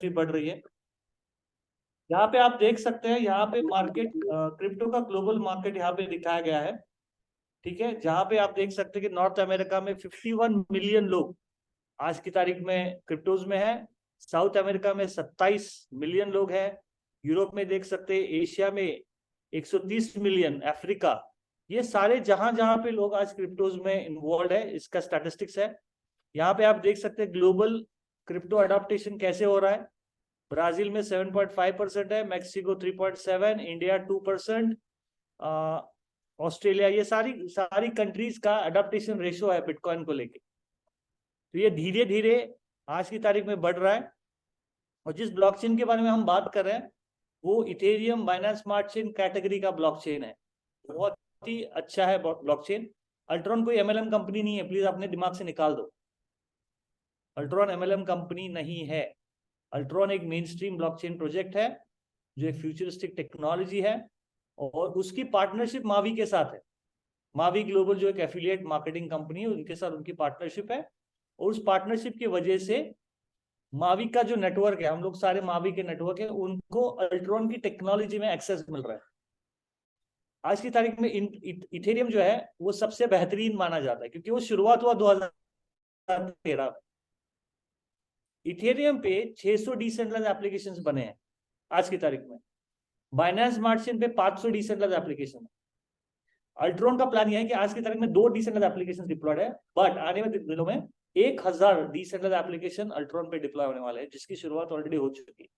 Industry बढ़ रही है। यहाँ पे आप देख सकते हैं, यहाँ पे मार्केट, क्रिप्टो का ग्लोबल मार्केट यहाँ पे दिखाया गया है, ठीक है। जहाँ पे आप देख सकते हैं कि नॉर्थ अमेरिका में 51 मिलियन लोग आज की तारीख में क्रिप्टोज में है। साउथ अमेरिका में 27 मिलियन लोग हैं। यूरोप में देख सकते हैं, एशिया में 130 मिलियन, अफ्रीका, ये सारे जहां जहां पे लोग आज क्रिप्टोज में इन्वॉल्व है, इसका स्टैटिस्टिक्स है। यहाँ पे आप देख सकते हैं ग्लोबल क्रिप्टो अडॉप्टेशन कैसे हो रहा है। ब्राजील में 7.5% है, मैक्सिको 3.7, इंडिया 2%, ऑस्ट्रेलिया, ये सारी सारी कंट्रीज का अडॉप्टेशन रेशो है बिटकॉइन को लेके। तो ये धीरे धीरे आज की तारीख में बढ़ रहा है। और जिस ब्लॉकचेन के बारे में हम बात कर रहे हैं वो Ethereum Binance smart chain category का ब्लॉकचेन है। बहुत ही अच्छा है ब्लॉकचेन। अल्ट्रॉन कोई एमएलएम कंपनी नहीं है, प्लीज अपने दिमाग से निकाल दो। अल्ट्रॉन एमएलएम कंपनी नहीं है। अल्ट्रॉन एक मेन स्ट्रीम ब्लॉकचेन प्रोजेक्ट है जो एक फ्यूचरिस्टिक टेक्नोलॉजी है, और उसकी पार्टनरशिप मावी के साथ है। मावी ग्लोबल जो एक एफिलिएट मार्केटिंग कंपनी है, उनके साथ उनकी पार्टनरशिप है। और उस पार्टनरशिप की वजह से मावी का जो नेटवर्क है, हम लोग सारे मावी के नेटवर्क है, उनको अल्ट्रॉन की टेक्नोलॉजी में एक्सेस मिल रहा है। आज की तारीख में इथेरियम जो है वो सबसे बेहतरीन माना जाता है, क्योंकि वो शुरुआत हुआ 2013 में। इथेरियम पे 600 डिसेंट्रलाइज्ड एप्लीकेशंस बने हैं आज की तारीख में। बाइनेंस स्मार्ट चेन पे 500 डिसेंट्रलाइज्ड एप्लीकेशन है। अल्ट्रॉन का प्लान यह है कि आज की तारीख में 2 डिसेंट्रलाइज्ड एप्लीकेशन डिप्लॉयड है, बट आने वाले दिनों में 1000 डिसेंट्रलाइज्ड एप्लीकेशन अल्ट्रॉन पे डिप्लॉय होने वाले हैं, जिसकी शुरुआत ऑलरेडी हो चुकी है।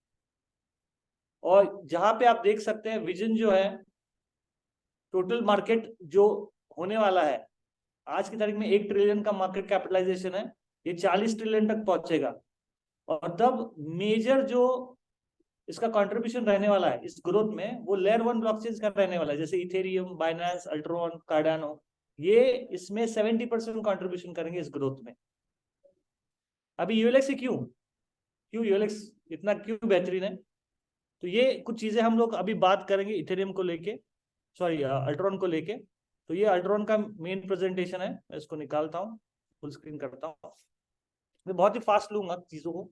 और जहां पे आप देख सकते हैं विजन जो है, टोटल मार्केट जो होने वाला है आज की तारीख में 1 ट्रिलियन का मार्केट कैपिटलाइजेशन है, ये 40 ट्रिलियन तक पहुंचेगा। और तब मेजर जो इसका कंट्रीब्यूशन रहने वाला है इस ग्रोथ में, वो लेयर 1 ब्लॉकचेन का रहने वाला है, जैसे इथेरियम, बाइनेंस, अल्ट्रॉन, कार्डानो, ये इसमें 70% कंट्रीब्यूशन करेंगे इस ग्रोथ में। अभी यूएलएक्स क्यों क्यों यूएलएक्स इतना क्यों बेहतरीन है, तो ये कुछ चीजें हम लोग अभी बात करेंगे इथेरियम को लेके, सॉरी अल्ट्रॉन को लेके। तो ये अल्ट्रॉन का मेन प्रेजेंटेशन है, मैं इसको निकालता हूँ, फुल स्क्रीन करता हूँ। मैं बहुत ही फास्ट लूंगा चीजों को।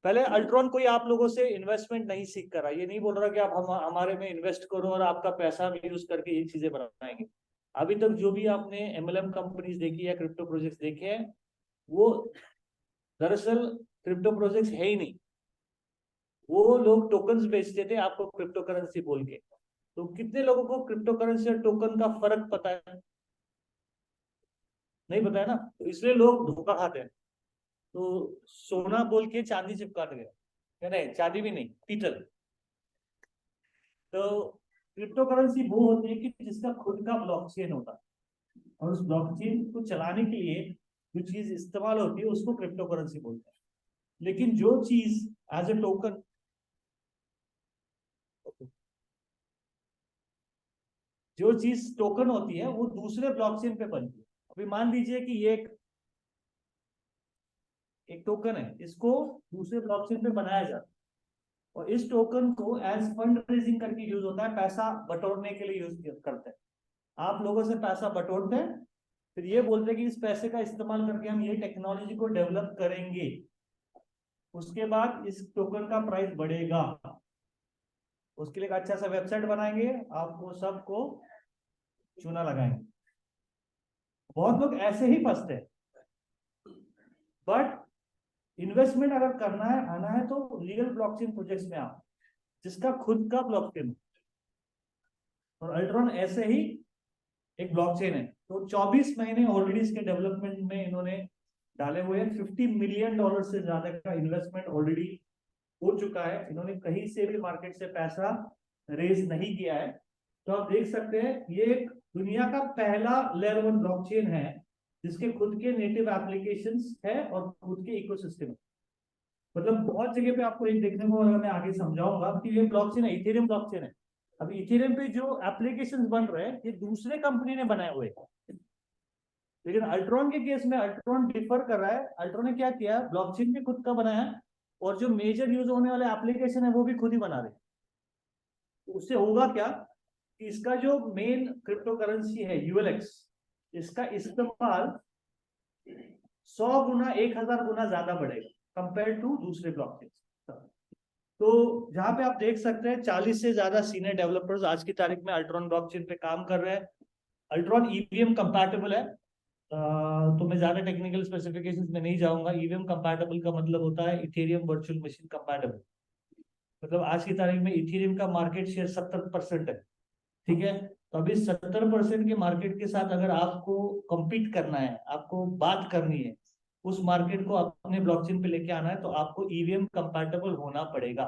पहले अल्ट्रॉन कोई आप लोगों से इन्वेस्टमेंट नहीं सीख कर रहा, ये नहीं बोल रहा कि आप हमारे में इन्वेस्ट करो और आपका पैसा भी यूज करके ये चीजें बनाएंगे। अभी तक जो भी आपने एमएलएम कंपनीज देखी है, क्रिप्टो प्रोजेक्ट्स देखे हैं, वो दरअसल क्रिप्टो प्रोजेक्ट्स है ही नहीं। वो लोग टोकन्स बेचते थे आपको क्रिप्टो करेंसी बोल के। तो कितने लोगों को क्रिप्टो करेंसी और टोकन का फर्क पता है? नहीं पता है ना, तो इसलिए लोग धोखा खाते हैं। तो सोना बोल के चांदी चिपका गया, नहीं चांदी भी नहीं, पीतल। तो क्रिप्टो करेंसी वो होती है कि जिसका खुद का ब्लॉकचेन होता है, और उस ब्लॉकचेन को चलाने के लिए जो चीज इस्तेमाल होती है उसको क्रिप्टो करेंसी बोलते हैं। लेकिन जो चीज एज ए टोकन, जो चीज टोकन होती है वो दूसरे ब्लॉकचेन पे बनती है। अभी मान लीजिए कि ये एक टोकन है, इसको दूसरे ब्लॉकचेन पे बनाया जाता है, और इस टोकन को एज फंड रेजिंग करके यूज होता है, पैसा बटोरने के लिए यूज करते हैं। आप लोगों से पैसा बटोरते हैं, फिर ये बोलते हैं कि इस पैसे का इस्तेमाल करके हम ये टेक्नोलॉजी को डेवलप करेंगे, उसके बाद इस टोकन का प्राइस बढ़ेगा। उसके लिए एक अच्छा सा वेबसाइट बनाएंगे, आपको सबको चूना लगाएंगे। बहुत लोग ऐसे ही फंसते हैं। बट इन्वेस्टमेंट अगर करना है, आना है, तो रियल ब्लॉकचेन प्रोजेक्ट्स में आओ जिसका खुद का ब्लॉकचेन। और अल्ट्रॉन ऐसे ही एक ब्लॉकचेन है। तो 24 महीने ऑलरेडी इसके डेवलपमेंट में इन्होंने डाले हुए हैं। $50 मिलियन से ज्यादा का इन्वेस्टमेंट ऑलरेडी हो चुका है। इन्होंने कहीं से भी मार्केट से पैसा रेज नहीं किया है। तो आप देख सकते हैं ये एक दुनिया का पहला लेयर 1 ब्लॉकचेन है जिसके खुद के नेटिव एप्लीकेशंस है और खुद के इकोसिस्टम है। मतलब बहुत जगह पे आपको एक देखने को, अगर मैं आगे समझाऊंगा, कि ये ब्लॉकचेन है, इथेरियम ब्लॉकचेन है। अभी इथेरियम पे जो एप्लीकेशंस बन रहे हैं ये दूसरे कंपनी ने बनाए हुए हैं। लेकिन अल्ट्रॉन के केस में अल्ट्रॉन डिफर कर रहा है। अल्ट्रॉन ने क्या किया, ब्लॉकचेन भी खुद का बनाया है, और जो मेजर यूज होने वाले एप्लीकेशन है वो भी खुद ही बना रहे हैं। उससे होगा क्या कि इसका जो मेन क्रिप्टो करेंसी है यूएलएक्स, इसका इस्तेमाल 100 गुना 1000 गुना ज्यादा बढ़ेगा। कंपेयर टू दूसरे ब्लॉकचेन। तो जहां पे आप देख सकते हैं 40 से ज्यादा सीनियर डेवलपर्स आज की तारीख में अल्ट्रॉन ब्लॉकचेन पे काम कर रहे हैं। अल्ट्रॉन ईवीएम कंपैटिबल है। तो मैं ज्यादा टेक्निकल स्पेसिफिकेशंस में नहीं जाऊंगा। ईवीएम कंपैटिबल का मतलब होता है इथेरियम वर्चुअल मशीन कंपैटिबल। मतलब आज की तारीख में इथेरियम का मार्केट शेयर 70% है। ठीक है, तो अभी 70% के मार्केट के साथ अगर आपको compete करना है, आपको बात करनी है, उस मार्केट को अपने ब्लॉकचेन पे लेके आना है, तो आपको ईवीएम कंपैटिबल होना पड़ेगा।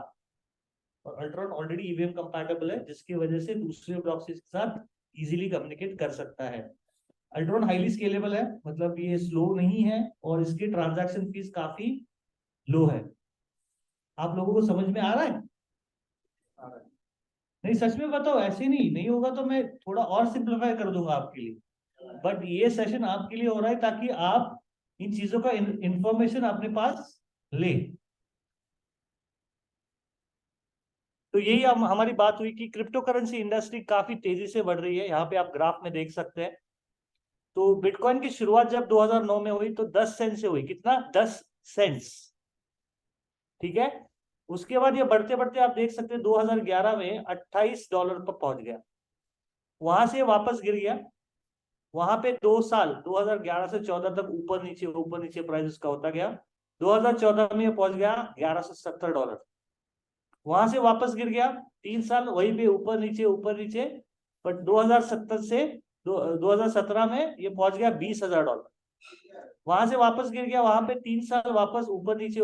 और अल्ट्रॉन ऑलरेडी ईवीएम कंपैटिबल है, जिसकी वजह से दूसरे ब्लॉकचेन के साथ इजीली कम्युनिकेट कर सकता है। अल्ट्रॉन हाईली स्केलेबल है, मतलब ये स्लो नहीं है, और इसकी ट्रांजैक्शन फीस काफी लो है। आप लोगों को समझ में आ रहा है? आ रहा है। नहीं, सच में बताओ, ऐसे नहीं होगा तो मैं थोड़ा और सिंप्लीफाई कर दूंगा आपके लिए। बट ये सेशन आपके लिए हो रहा है ताकि आप इन चीजों का इंफॉर्मेशन अपने पास ले। तो यही हमारी बात हुई कि क्रिप्टो करेंसी इंडस्ट्री काफी तेजी से बढ़ रही है। यहाँ पे आप ग्राफ में देख सकते हैं। तो बिटकॉइन की शुरुआत जब 2009 में हुई तो 10 सेंट से हुई। कितना? 10 सेंट्स। ठीक है, उसके बाद ये बढ़ते बढ़ते आप देख सकते हैं 2011 में $28 पर पहुंच गया। वहां से वापस गिर गया। वहां पे 2 साल 2011 से 14 तक ऊपर नीचे प्राइस उसका होता गया। 2014 में पहुंच गया $1170। वहां से वापस गिर गया। 3 साल वही पे ऊपर नीचे। बट 2017 से 2017 में ये पहुंच गया $20,000। वहां से वापस गिर गया। वहां पे 3 साल वापस ऊपर नीचे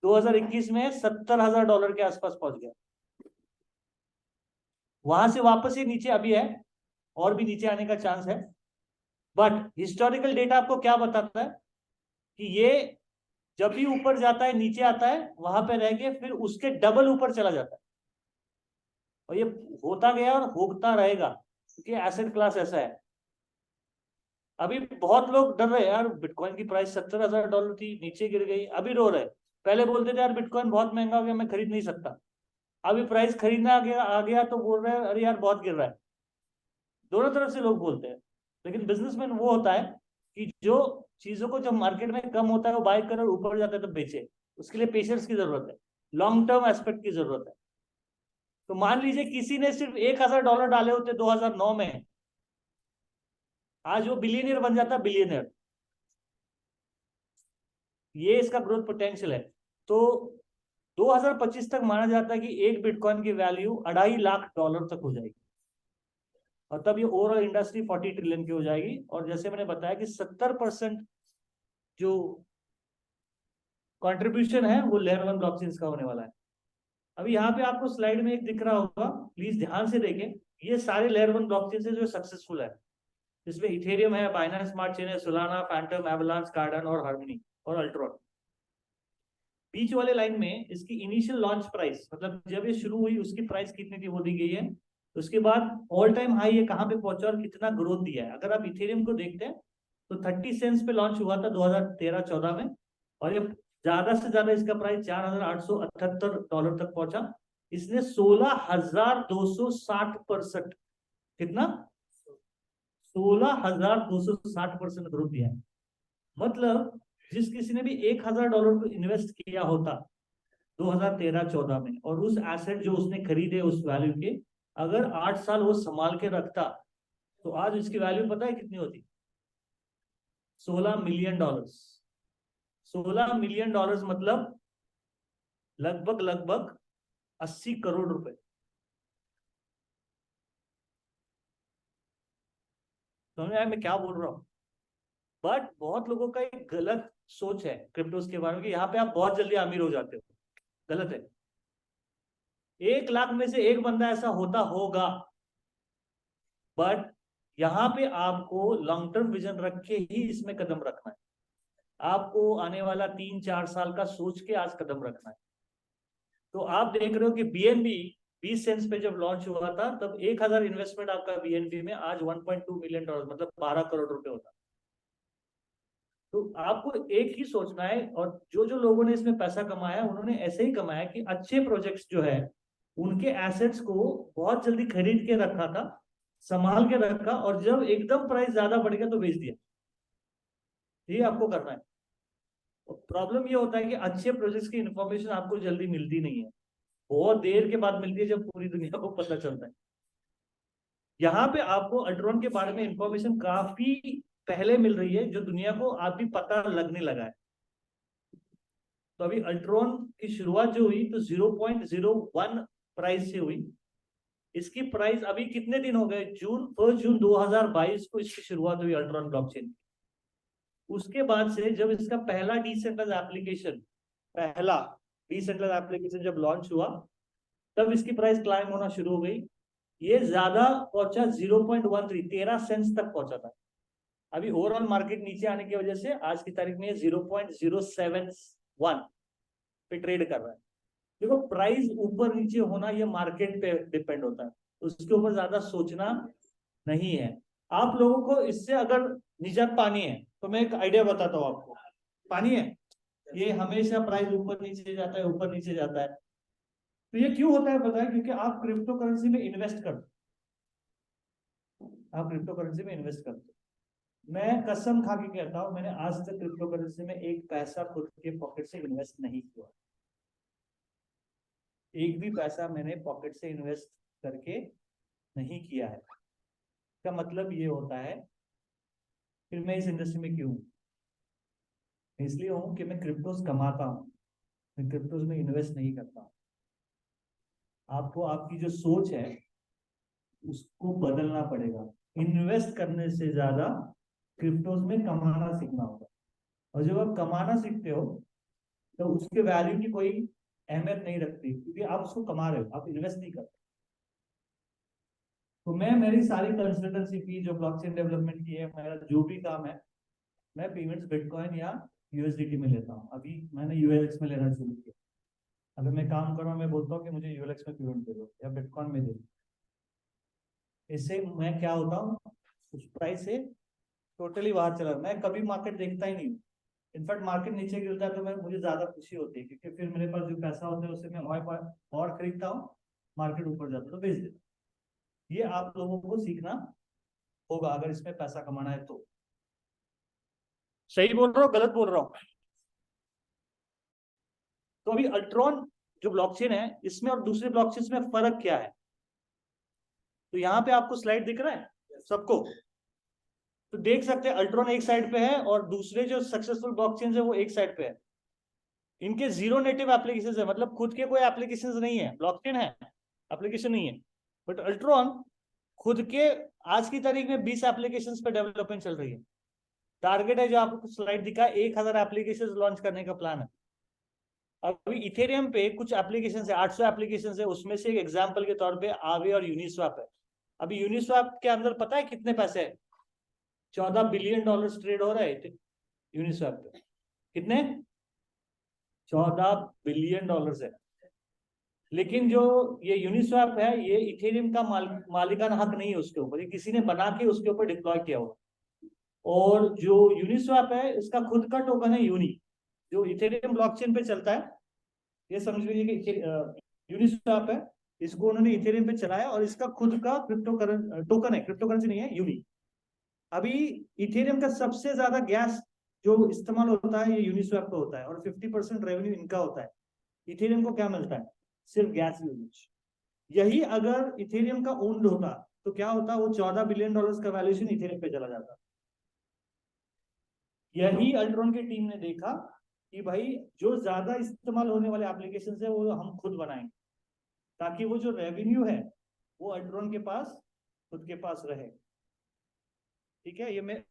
2021 में $70,000 के आसपास पहुंच गया। वहां से वापस ही नीचे अभी है, और भी नीचे आने का चांस है। बट हिस्टोरिकल डेटा आपको क्या बताता है कि ये जब भी ऊपर जाता है नीचे आता है, वहां पे रह के फिर उसके डबल ऊपर चला जाता है। और ये होता गया और होता रहेगा, क्योंकि एसेट क्लास ऐसा है। अभी बहुत लोग डर रहे हैं यार, बिटकॉइन की प्राइस $70,000 थी, नीचे गिर गई, अभी रो रहे। पहले बोलते थे यार बिटकॉइन बहुत महंगा हो गया, मैं खरीद नहीं सकता। अभी प्राइस खरीदना आ गया तो बोल रहे हैं अरे यार बहुत गिर रहा है। दोनों तरफ से लोग बोलते हैं। लेकिन बिजनेसमैन वो होता है कि जो चीजों को जब मार्केट में कम होता है वो बाय करे, ऊपर जाता है तो बेचे। उसके लिए पेशेंस की जरूरत है, लॉन्ग टर्म एस्पेक्ट की जरूरत है। तो मान लीजिए किसी ने सिर्फ $1,000 डाले होते 2009 में, आज वो बिलियनियर बन जाता, बिलियनियर। ये इसका ग्रोथ पोटेंशियल है। तो 2025 तक माना जाता है कि एक बिटकॉइन की वैल्यू $2.5 लाख तक हो जाएगी। और तब ये ओवरऑल इंडस्ट्री 40 ट्रिलियन की हो जाएगी। और जैसे मैंने बताया कि 70% जो कंट्रीब्यूशन है वो लेयर 1 ब्लॉकचेन्स का होने वाला है। अभी यहाँ पे आपको स्लाइड में एक दिख रहा होगा, प्लीज ध्यान से देखें। ये सारे लेयर 1 ब्लॉकचेन्स है जो सक्सेसफुल है। इसमें इथेरियम है, बाइनेंस स्मार्ट चेन है, सोलाना, फैंटम, एवलांच, कार्डन और हार्मनी और अल्ट्रॉन। बीच वाले लाइन में इसकी इनिशियल लॉन्च प्राइस, मतलब जब ये शुरू हुई उसकी प्राइस कितनी थी वो दी गई है। उसके बाद ऑल टाइम हाई ये कहाँ पे पहुंचा और कितना ग्रोथ दिया है। अगर आप इथेरियम को देखते हैं तो 30 सेंट्स पे लॉन्च हुआ था 2013-14 में, और ये ज्यादा से ज्यादा इसका प्राइस $4,878 तक पहुंचा। इसने 16,260%, कितना? 16,260% ग्रोथ दिया है। मतलब जिस किसी ने भी $1,000 को इन्वेस्ट किया होता 2013-14 में, और उस एसेट जो उसने खरीदे उस वैल्यू के, अगर 8 साल वो संभाल के रखता, तो आज उसकी वैल्यू पता है कितनी होती? $16 मिलियन। $16 मिलियन मतलब लगभग 80 करोड़ रुपए। समझ में आया मैं क्या बोल रहा हूँ? बट बहुत लोगों का एक गलत सोच है क्रिप्टोस के बारे में कि यहाँ पे आप बहुत जल्दी अमीर हो जाते हो। गलत है। 1 लाख में से एक बंदा ऐसा होता होगा। बट यहाँ पे आपको लॉन्ग टर्म विजन रख के ही इसमें कदम रखना है। आपको आने वाला 3-4 साल का सोच के आज कदम रखना है। तो आप देख रहे हो कि बीएनबी 20 सेंट्स पे जब लॉन्च हुआ था तब 1,000 इन्वेस्टमेंट आपका बीएनबी में, आज $1.2 मिलियन, मतलब 12 करोड़ रुपए होता। तो आपको एक ही सोचना है, और जो जो लोगों ने इसमें पैसा कमाया उन्होंने ऐसे ही कमाया कि अच्छे प्रोजेक्ट्स जो है उनके एसेट्स को बहुत जल्दी खरीद के रखा था, संभाल के रखा, और जब एकदम प्राइस ज्यादा बढ़ गया तो बेच दिया। ये आपको करना है। प्रॉब्लम ये होता है कि अच्छे प्रोजेक्ट्स की इंफॉर्मेशन आपको जल्दी मिलती नहीं है, बहुत देर के बाद मिलती है जब पूरी दुनिया को पता चलता है। यहाँ पे आपको अल्ट्रॉन के बारे में इंफॉर्मेशन काफी पहले मिल रही है, जो दुनिया को अभी पता लगने लगा है। तो अभी अल्ट्रॉन की शुरुआत जो हुई तो 0.01 प्राइस से हुई। इसकी प्राइस अभी कितने दिन हो गए, 1 जून 2022 को इसकी शुरुआत हुई अल्ट्रॉन ब्लॉकचेन। उसके बाद से जब इसका पहला डिसेंट्रलाइज्ड एप्लीकेशन जब लॉन्च हुआ, तब इसकी प्राइस क्लाइम होना शुरू हो गई। ये ज्यादा पहुंचा 0.13, 13 सेंट्स तक पहुंचा था। अभी ओवरऑल मार्केट नीचे आने की वजह से आज की तारीख में 0.071 पे ट्रेड कर रहा है। देखो, प्राइस ऊपर नीचे होना ये मार्केट पे डिपेंड होता है, उसके ऊपर ज्यादा सोचना नहीं है। आप लोगों को इससे अगर निजात पानी है तो मैं एक आइडिया बताता हूँ आपको। पानी है, ये हमेशा प्राइस ऊपर नीचे जाता है, ऊपर नीचे जाता है। तो ये क्यों होता है पता है? क्योंकि आप क्रिप्टो करेंसी में इन्वेस्ट करते हो। मैं कसम खा के कहता हूं, मैंने आज तक क्रिप्टो करेंसी में एक पैसा खुद के पॉकेट से इन्वेस्ट नहीं किया। एक भी पैसा मैंने पॉकेट से इन्वेस्ट करके नहीं किया है। का मतलब ये होता है, फिर मैं इस इंडस्ट्री में क्यों हूं? इसलिए हूं कि मैं क्रिप्टोस कमाता हूं, मैं क्रिप्टोस में इन्वेस्ट नहीं करता हूं। आपको आपकी जो सोच है उसको बदलना पड़ेगा। इन्वेस्ट करने से ज्यादा क्रिप्टोस में कमाना सीखना होगा। और जब आप कमाना सीखते हो तो उसके वैल्यू की कोई अहमियत नहीं रखती, क्योंकि आप उसको कमा रहे हो, आप इन्वेस्ट नहीं करते। तो मैं मेरी सारी कंसल्टेंसी फी जो ब्लॉकचेन डेवलपमेंट की है, मेरा जो भी काम है, मैं पेमेंट्स बिटकॉइन या यूएसडीटी में लेता हूँ। अभी मैंने यूएलएक्स में लेना शुरू किया। अगर मैं काम कर रहा हूँ, मैं बोलता हूँ कि मुझे यूएलएक्स में पेमेंट दे दो या बिटकॉइन में दे दो। इससे मैं क्या होता हूँ, उस प्राइस से टोटली बाहर चला। मैं कभी मार्केट देखता ही नहीं हूँ। इनफैक्ट मार्केट नीचे गिरता है तो मैं मुझे ज्यादा खुशी होती है, क्योंकि फिर मेरे पास जो पैसा होता है उससे मैं और खरीदता हूँ। मार्केट ऊपर जाता है तो बेच देता हूँ। ये आप लोगों को सीखना होगा अगर इसमें पैसा कमाना है तो। सही बोल रहा हूँ, गलत बोल रहा हूँ? तो अभी अल्ट्रॉन जो ब्लॉकचेन है, इसमें और दूसरे ब्लॉकचेन में फर्क क्या है? तो यहाँ पे आपको स्लाइड दिख रहा है सबको? तो देख सकते हैं अल्ट्रॉन एक साइड पे है और दूसरे जो सक्सेसफुल ब्लॉकचेन है वो एक साइड पे है। इनके जीरो नेटिव एप्लीकेशन है, मतलब खुद के कोई एप्लीकेशन नहीं है। ब्लॉकचेन है, एप्लीकेशन नहीं है। बट अल्ट्रॉन खुद के आज की तारीख में 20 एप्लीकेशंस पे डेवलपमेंट चल रही है। टारगेट है जो आपको स्लाइड दिखा, 1000 एप्लीकेशंस लॉन्च करने का प्लान है। अभी इथेरियम पे कुछ एप्लीकेशन है, 800 एप्लीकेशन है। उसमें से एक एग्जाम्पल के तौर पे आवे और यूनिस्वैप है। अभी यूनिस्वैप के अंदर पता है कितने पैसे है? $14 बिलियन ट्रेड हो रहा है यूनिस्वैप पे। कितने? $14 बिलियन है। लेकिन जो ये यूनिस्वैप है, ये इथेरियम का मालिकाना हक नहीं है उसके ऊपर, ये किसी ने बना के उसके ऊपर डिप्लॉय किया हुआ। और जो यूनिस्वैप है, इसका खुद का टोकन है यूनी, जो इथेरियम ब्लॉकचेन पे चलता है। ये समझ लीजिए कि यूनिस्वैप है, इसको उन्होंने इथेरियम पे चलाया और इसका खुद का टोकन है, क्रिप्टो करेंसी नहीं है, यूनी। अभी इथेरियम का सबसे ज्यादा गैस जो इस्तेमाल होता है ये यूनिस्वैप पे होता है, और 50% रेवेन्यू इनका होता है। इथेरियम को क्या मिलता है? सिर्फ गैस यूजेज। यही अगर इथेरियम का ओन्ड होता तो क्या होता? वो $14 बिलियन का वैल्यूएशन इथेरियम पे चला जाता। यही अल्ट्रॉन की टीम ने देखा कि भाई जो ज्यादा इस्तेमाल होने वाले एप्लीकेशन है वो हम खुद बनाएंगे, ताकि वो जो रेवेन्यू है वो अल्ट्रॉन के पास, खुद के पास रहे। ठीक है, ये मैं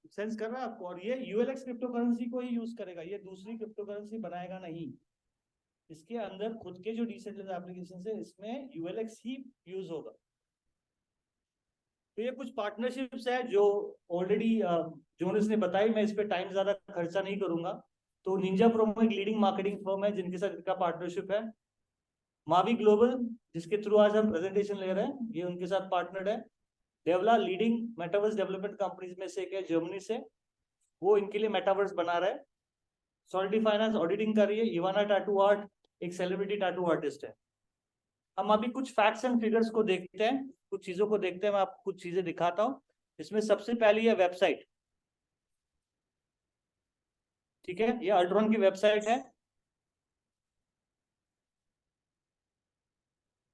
सेंस कर रहा है आपको? और ये यूएलएक्स क्रिप्टो करेंसी को ही यूज करेगा, ये दूसरी क्रिप्टो करेंसी बनाएगा नहीं। इसके अंदर खुद के जो डिसेंट्रलाइज्ड एप्लीकेशन है, इसमें यूएलएक्स ही यूज होगा। तो ये कुछ पार्टनरशिप्स है जो ऑलरेडी जोनस ने बताई, मैं इस पे टाइम ज्यादा खर्चा नहीं करूंगा। तो निंजा प्रोमो एक लीडिंग मार्केटिंग फर्म है जिनके साथ इनका पार्टनरशिप है। मावी ग्लोबल, जिसके थ्रू आज हम प्रेजेंटेशन ले रहे हैं, ये उनके साथ पार्टनर है। डेवला लीडिंग मेटावर्स डेवलपमेंट कंपनीज में से एक है जर्मनी से, वो इनके लिए मेटावर्स बना रहा है। सॉलिडी फाइनेंस ऑडिटिंग कर रही है। इवाना टैटू आर्ट एक सेलिब्रिटी टैटू आर्टिस्ट है। हम अभी कुछ फैक्ट्स एंड फिगर्स को देखते हैं, कुछ चीजों को देखते हैं। मैं आपको कुछ चीजें दिखाता हूँ। इसमें सबसे पहली है वेबसाइट। ठीक है, ये अल्ट्रॉन की वेबसाइट है।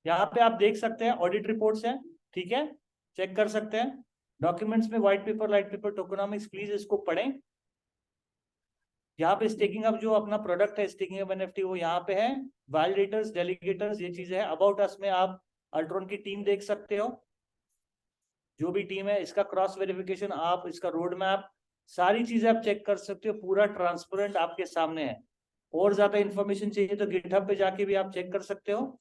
यहाँ पे आप देख सकते हैं ऑडिट रिपोर्ट्स हैं, ठीक है, चेक कर सकते हैं। डॉक्यूमेंट्स में white paper, light paper, tokenomics, please इसको पढ़ें। यहाँ पे स्टेकिंग अप जो अपना प्रोडक्ट है स्टेकिंग अप एनएफटी, वो यहाँ पे है। वैलिडेटर्स, डेलीगेटर्स, ये चीजें है। अबाउट अस में आप अल्ट्रॉन की टीम देख सकते हो, जो भी टीम है, इसका क्रॉस वेरिफिकेशन, आप इसका रोड मैप, सारी चीजें आप चेक कर सकते हो, पूरा ट्रांसपेरेंट आपके सामने है। और ज्यादा इन्फॉर्मेशन चाहिए तो गिटहब पे जाके भी आप चेक कर सकते हो।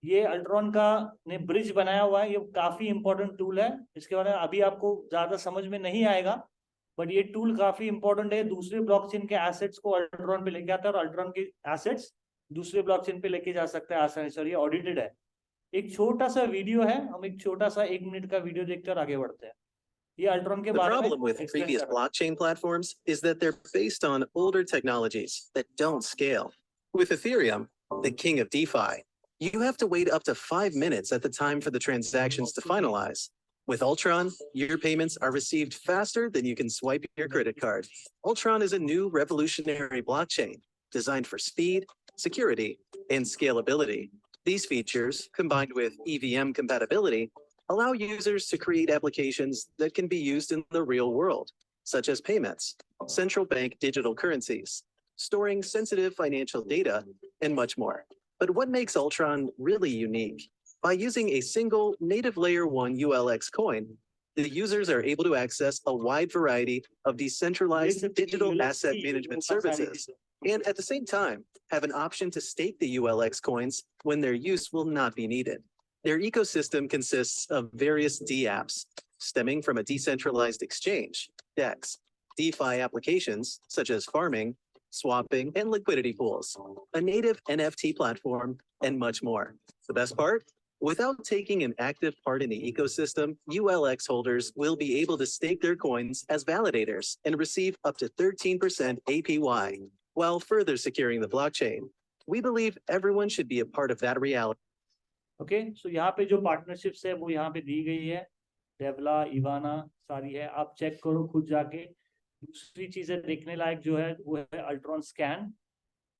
ये अल्ट्रॉन का ने ब्रिज बनाया हुआ है, ये काफी इंपॉर्टेंट टूल है। इसके बारे में अभी आपको ज्यादा समझ में नहीं आएगा, बट ये टूल काफी इंपॉर्टेंट है। दूसरे ब्लॉकचेन के एसेट्स को अल्ट्रॉन पे लेके आता है, और अल्ट्रॉन के एसेट्स दूसरे ब्लॉकचेन पे लेके जा सकता है आसानी से, और ये ऑडिटेड है। एक छोटा सा वीडियो है, हम एक छोटा सा 1 मिनट का वीडियो देखते हैं और आगे बढ़ते हैं। ये अल्ट्रॉन के The बारे में problem with explain previous कर रहा हूं। blockchain platforms is that they're based on older technologies that don't scale. With Ethereum, the king of DeFi, you have to wait up to 5 minutes at the time for the transactions to finalize. With Ultron, your payments are received faster than you can swipe your credit card. Ultron is a new revolutionary blockchain designed for speed, security, and scalability. These features, combined with EVM compatibility, allow users to create applications that can be used in the real world, such as payments, central bank digital currencies, storing sensitive financial data, and much more. But what makes Ultron really unique? By using a single native layer 1 ULX coin, the users are able to access a wide variety of decentralized digital asset management services, and at the same time, have an option to stake the ULX coins when their use will not be needed. Their ecosystem consists of various dApps, stemming from a decentralized exchange, DEX, DeFi applications such as farming, swapping, and liquidity pools, a native NFT platform, and much more. The best part? Without taking an active part in the ecosystem, ULX holders will be able to stake their coins as validators and receive up to 13% APY, while further securing the blockchain. We believe everyone should be a part of that reality. Okay, so यहाँ पे जो partnerships है वो यहाँ पे दी गई है, डेवला, इवाना, सारी है, आप चेक करो खुद जाके। दूसरी चीजें देखने लायक जो है वो है अल्ट्रॉन स्कैन,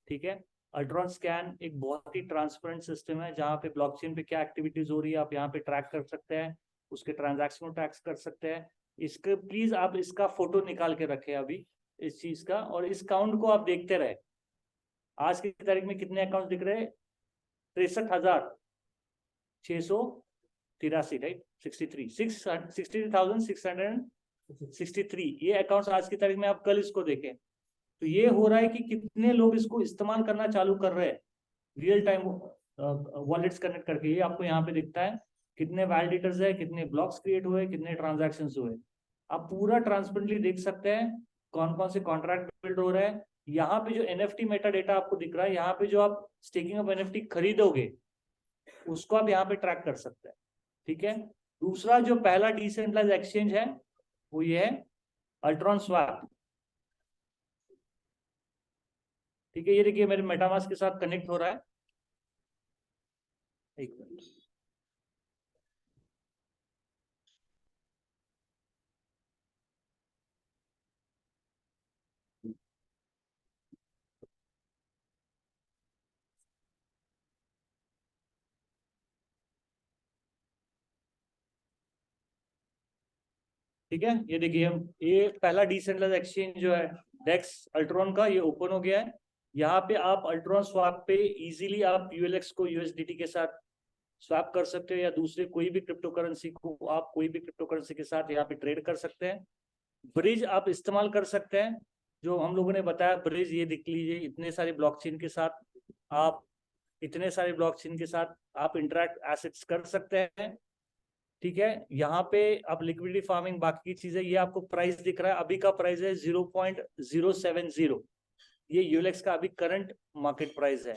ठीक है। अल्ट्रॉन स्कैन एक बहुत ही ट्रांसपेरेंट सिस्टम है, जहाँ पे ब्लॉकचेन पे क्या एक्टिविटीज हो रही है आप यहाँ पे ट्रैक कर सकते हैं, उसके ट्रांजैक्शन को ट्रैक कर सकते हैं। इसके प्लीज आप इसका फोटो निकाल के रखें अभी इस चीज का, और इस काउंट को आप देखते रहे। आज की तारीख में कितने अकाउंट दिख रहे हैं? 63,683, राइट, 63,663 ये अकाउंट्स आज की तारीख में। आप कल इसको देखें तो ये हो रहा है कि कितने लोग इसको इस्तेमाल करना चालू कर रहे हैं रियल टाइम वॉलेट्स कनेक्ट करके। ये आपको यहाँ पे दिखता है कितने वैलिडेटर्स है, कितने ब्लॉक्स क्रिएट हुए, कितने ट्रांजैक्शंस हुए। आप पूरा ट्रांसपेरेंटली देख सकते हैं कौन कौन से कॉन्ट्रैक्ट बिल्ड हो रहे हैं। यहाँ पे जो एनएफटी मेटा डेटा आपको दिख रहा है, यहाँ पे जो आप स्टेकिंग ऑफ एनएफटी खरीदोगे उसको आप यहाँ पे ट्रैक कर सकते हैं, ठीक है। दूसरा जो पहला डिसेंट्रलाइज्ड एक्सचेंज है वो ये है अल्ट्रॉन स्वैप, ठीक है। ये देखिए मेरे मेटामास्क के साथ कनेक्ट हो रहा है, एक मिनट। ठीक है, ये देखिए हम ये पहला डिसेंट्रलाइज्ड एक्सचेंज जो है डेक्स अल्ट्रॉन का, ये ओपन हो गया है। यहाँ पे आप अल्ट्रॉन स्वैप पे इजीली आप यूएलएक्स को यूएसडीटी के साथ स्वैप कर सकते हो, या दूसरे कोई भी क्रिप्टो करेंसी को आप कोई भी क्रिप्टो करेंसी के साथ यहाँ पे ट्रेड कर सकते हैं। ब्रिज आप इस्तेमाल कर सकते हैं, जो हम लोगों ने बताया ब्रिज, ये देख लीजिए इतने सारे ब्लॉकचेन के साथ आप आप इंटरैक्ट एसेट्स कर सकते हैं, ठीक है। यहाँ पे आप लिक्विडिटी फार्मिंग, बाकी की चीजें, ये आपको प्राइस दिख रहा है, अभी का प्राइस है 0.070, ये यूएलएक्स का अभी करंट मार्केट प्राइस है,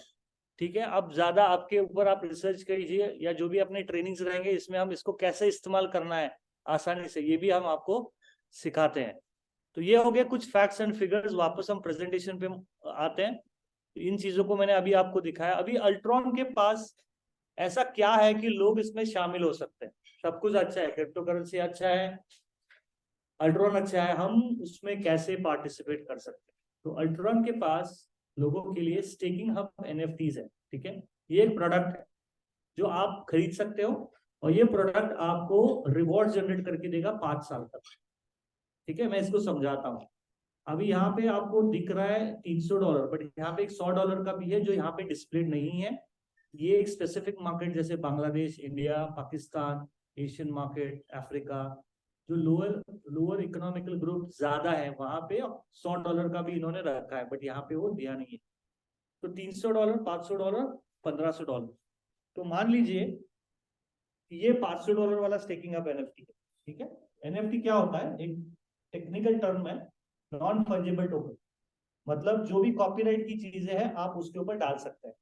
ठीक है। अब ज्यादा आपके ऊपर आप रिसर्च कीजिए, या जो भी अपने ट्रेनिंग्स रहेंगे इसमें हम इसको कैसे इस्तेमाल करना है आसानी से, ये भी हम आपको सिखाते हैं। तो ये हो गया कुछ फैक्ट्स एंड फिगर्स। वापस हम प्रेजेंटेशन पे आते हैं। इन चीजों को मैंने अभी आपको दिखाया। अभी अल्ट्रॉन के पास ऐसा क्या है कि लोग इसमें शामिल हो सकते हैं? सब कुछ अच्छा है, क्रिप्टो करेंसी अच्छा है, अल्ट्रॉन अच्छा है, हम उसमें कैसे पार्टिसिपेट कर सकते हैं? तो अल्ट्रॉन के पास लोगों के लिए स्टेकिंग हब एनएफटीज है, ठीक है। ये एक प्रोडक्ट है जो आप खरीद सकते हो, और ये प्रोडक्ट आपको रिवॉर्ड जनरेट करके देगा 5 साल तक, ठीक है। मैं इसको समझाता हूँ। अभी यहाँ पे आपको दिख रहा है $300, बट यहाँ पे एक $100 का भी है जो यहाँ पे डिस्प्ले नहीं है। ये एक स्पेसिफिक मार्केट जैसे Bangladesh, India, Pakistan, Asian market, Africa, जो लोअर लोअर इकोनॉमिकल ग्रुप ज्यादा है, वहां पे $100 का भी इन्होंने रखा है, बट यहाँ पे वो दिया नहीं है। तो $300, $500, $1500। तो मान लीजिए ये $500 वाला स्टेकिंग अप एनएफटी है, ठीक है। एनएफटी क्या होता है? एक टेक्निकल टर्म है, नॉन फंजिबल टोकन। मतलब जो भी कॉपीराइट की चीजें हैं आप उसके ऊपर डाल सकते हैं,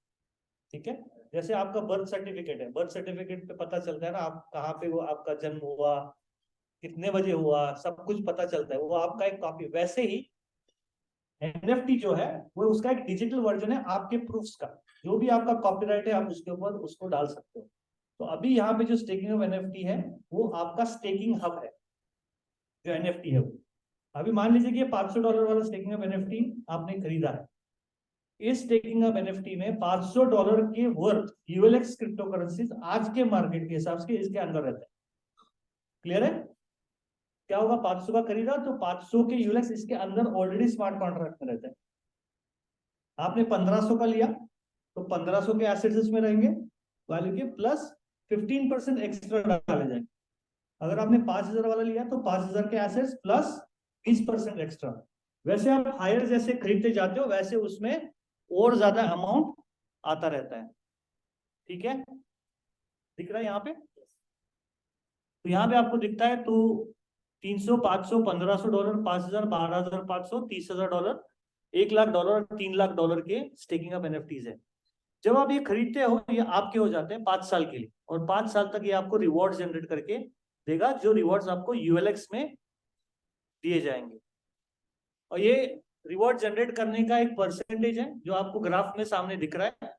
ठीक है। जैसे आपका बर्थ सर्टिफिकेट है, बर्थ सर्टिफिकेट पे पता चलता है ना आप कहाँ पे वो आपका जन्म हुआ, कितने बजे हुआ, सब कुछ पता चलता है, वो आपका एक कॉपी। वैसे ही एनएफटी जो है वो उसका एक डिजिटल वर्जन है आपके प्रूफ्स का। जो भी आपका कॉपीराइट है आप उसके ऊपर उसको डाल सकते हो। तो अभी यहाँ पे जो स्टेकिंग ऑफ एनएफटी है वो आपका स्टेकिंग हब है, जो एनएफटी है वो। अभी मान लीजिए कि $500 वाला स्टेकिंग ऑफ एनएफटी आपने खरीदा है। इस स्टेकिंग ऑफ एनएफटी में $500 के वर्थ यूएलएक्स क्रिप्टो करेंसीज आज के मार्केट के हिसाब से इसके अंदर रहते हैं। क्लियर है? क्या होगा? 500 का खरीदा तो 500 के यूएलएक्स इसके अंदर ऑलरेडी स्मार्ट कॉन्ट्रैक्ट में रहते हैं। आपने 1500 का लिया तो 1500 के एसेट्स इसमें रहेंगे वैल्यू के, प्लस 15% एक्स्ट्रा डाले जाएंगे। अगर आपने 5000 वाला लिया तो 5000 के एसेट्स प्लस 20% एक्स्ट्रा। वैसे आप हायर जैसे खरीदते जाते हो वैसे उसमें और ज्यादा अमाउंट आता रहता है, ठीक है। दिख रहा है यहाँ पे? तो यहाँ पे आपको दिखता है तो 300, 500, $1500, 5000, 12500, $30,000, $1,00,000, $3,00,000 के स्टेकिंग ऑफ एनएफटीज है। जब आप ये खरीदते हो ये आपके हो जाते हैं 5 साल के लिए, और 5 साल तक ये आपको रिवॉर्ड जनरेट करके देगा, जो रिवॉर्ड्स आपको यूएलएक्स में दिए जाएंगे। और ये रिवॉर्ड जनरेट करने का एक परसेंटेज है जो आपको ग्राफ में सामने दिख रहा है।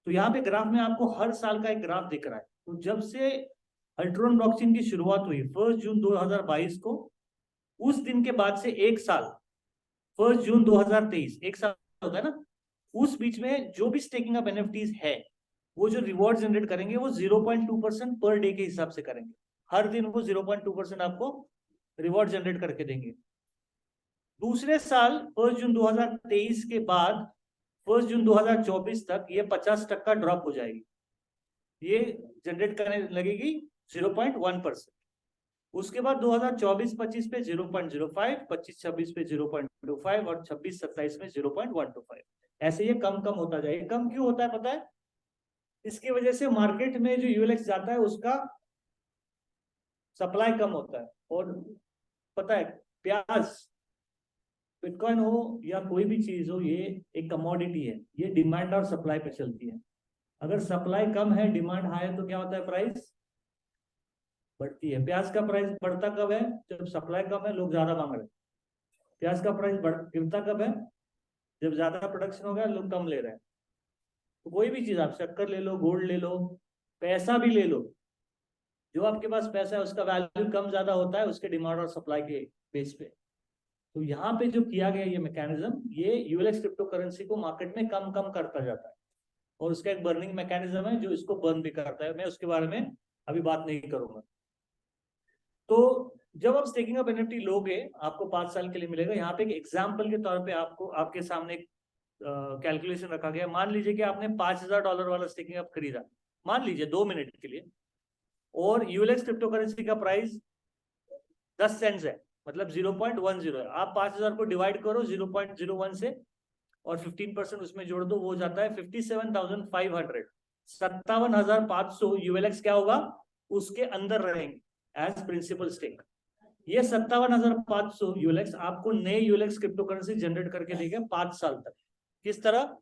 तो यहाँ पे ग्राफ में आपको हर साल का एक ग्राफ दिख रहा है। तो जब से अल्ट्रॉन ब्लॉकचेन की शुरुआत हुई 1 जून 2022 को, उस दिन के बाद से एक साल 1 जून 2023, एक साल होता है ना, उस बीच में जो भी स्टेकिंग ऑफ एनएफटीज है वो जो रिवॉर्ड जनरेट करेंगे वो 0.2% पर डे के हिसाब से करेंगे। हर दिन वो 0.2% आपको रिवॉर्ड जनरेट करके देंगे। दूसरे साल 1 जून 2023 के बाद 1 जून 2024 तक ये 50% ड्रॉप हो जाएगी, ये जनरेट करने लगेगी 0.1%। उसके बाद 2024-25 पे 0.05, 25-26 पे 0.25 और 26-27 में 0.125। ऐसे ये कम कम होता जाएगा। कम क्यों होता है पता है? इसकी वजह से मार्केट में जो यूएलएक्स जाता है उसका सप्लाई कम होता है। और पता है प्याज, बिटकॉइन हो या कोई भी चीज हो, ये एक कमोडिटी है, ये डिमांड और सप्लाई पे चलती है। अगर सप्लाई कम है डिमांड हाई है तो क्या होता है? प्राइस बढ़ती है। प्याज का प्राइस बढ़ता कब है? जब सप्लाई कम है, लोग ज्यादा मांग रहे हैं। प्याज का प्राइस गिरता कब है? जब ज्यादा प्रोडक्शन हो गया, लोग कम ले रहे हैं। तो कोई भी चीज, आप शक्कर ले लो, गोल्ड ले लो, पैसा भी ले लो, जो आपके पास पैसा है उसका वैल्यू कम ज्यादा होता है उसके डिमांड और सप्लाई के बेस पे। तो यहाँ पे जो किया गया ये मैकेनिज्म, ये यूएलएक्स क्रिप्टो करेंसी को मार्केट में कम कम करता जाता है, और उसका एक बर्निंग मैकेनिज्म है जो इसको बर्न भी करता है। मैं उसके बारे में अभी बात नहीं करूंगा। तो जब आप स्टेकिंग ऑफ एनएफटी लोगे आपको 5 साल के लिए मिलेगा। यहाँ पे एक एग्जाम्पल के तौर पे आपको आपके सामने कैलकुलेशन रखा गया। मान लीजिए कि आपने $5000 वाला स्टेकिंग ऑफ खरीदा, मान लीजिए 2 मिनट के लिए, और यूएलएक्स क्रिप्टो करेंसी का प्राइस 10 सेंट्स है, मतलब 0.10 है। आप 5000 को डिवाइड करो 0.01 से और 15% उसमें जोड़ दो, वो हो जाता है 57,500। 57,500 यूएलएक्स क्या होगा? उसके अंदर रहेंगे एज प्रिंसिपल स्टेक। ये 57,500 यूएलएक्स आपको नए यूएलएक्स क्रिप्टो करेंसी जनरेट करके देगा 5 साल तक। किस तरह?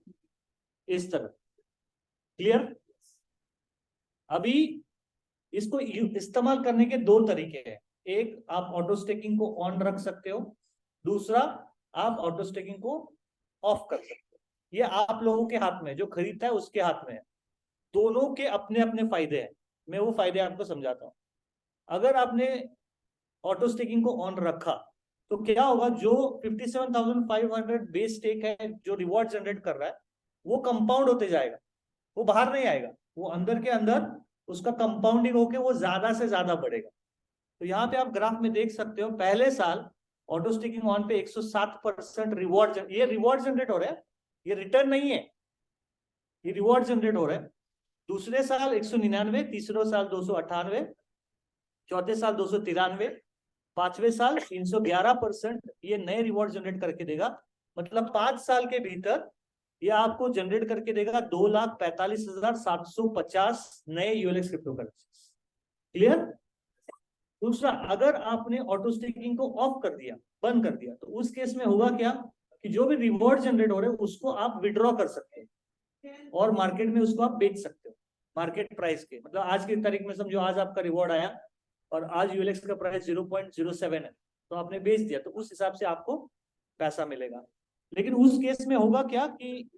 इस तरह। क्लियर? अभी इसको इस्तेमाल करने के 2 तरीके हैं। एक, आप ऑटो स्टेकिंग को ऑन रख सकते हो, दूसरा आप ऑटो स्टेकिंग को ऑफ कर सकते हो। ये आप लोगों के हाथ में, जो खरीदता है उसके हाथ में है। दोनों के अपने अपने फायदे हैं, मैं वो फायदे आपको समझाता हूं। अगर आपने ऑटो स्टेकिंग को ऑन रखा तो क्या होगा, जो 57,500 बेस स्टेक है जो रिवॉर्ड जनरेट कर रहा है वो कंपाउंड होते जाएगा, वो बाहर नहीं आएगा, वो अंदर के अंदर उसका कंपाउंडिंग होके वो ज्यादा से ज्यादा बढ़ेगा। तो यहाँ पे आप ग्राफ में देख सकते हो, पहले साल ऑटो स्टेकिंग ऑन पे 107% रिवॉर्ड, ये रिवॉर्ड जनरेट हो रहा है, ये रिटर्न नहीं है, ये रिवॉर्ड जनरेट हो रहा है। दूसरे साल 199, तीसरे साल 298, चौथे साल 293, पांचवें साल 311% ये नए रिवॉर्ड जनरेट करके देगा। मतलब 5 साल के भीतर ये आपको जनरेट करके देगा 2,45,750 नए यूएलएक्स क्रिप्टो करेंसी। क्लियर? दूसरा, अगर आपने ऑटो स्टेकिंग को ऑफ कर दिया, बंद कर दिया, तो उस केस में होगा क्या कि जो भी रिवॉर्ड जनरेट हो रहे हैं उसको आप विड्रॉ कर सकते हैं और मार्केट में उसको आप बेच सकते हो मार्केट प्राइस के। मतलब आज की तारीख में समझो आज आपका रिवॉर्ड आया और आज यूएलएक्स का प्राइस 0.07 है, तो आपने बेच दिया, तो उस हिसाब से आपको पैसा मिलेगा। लेकिन उस केस में होगा क्या कि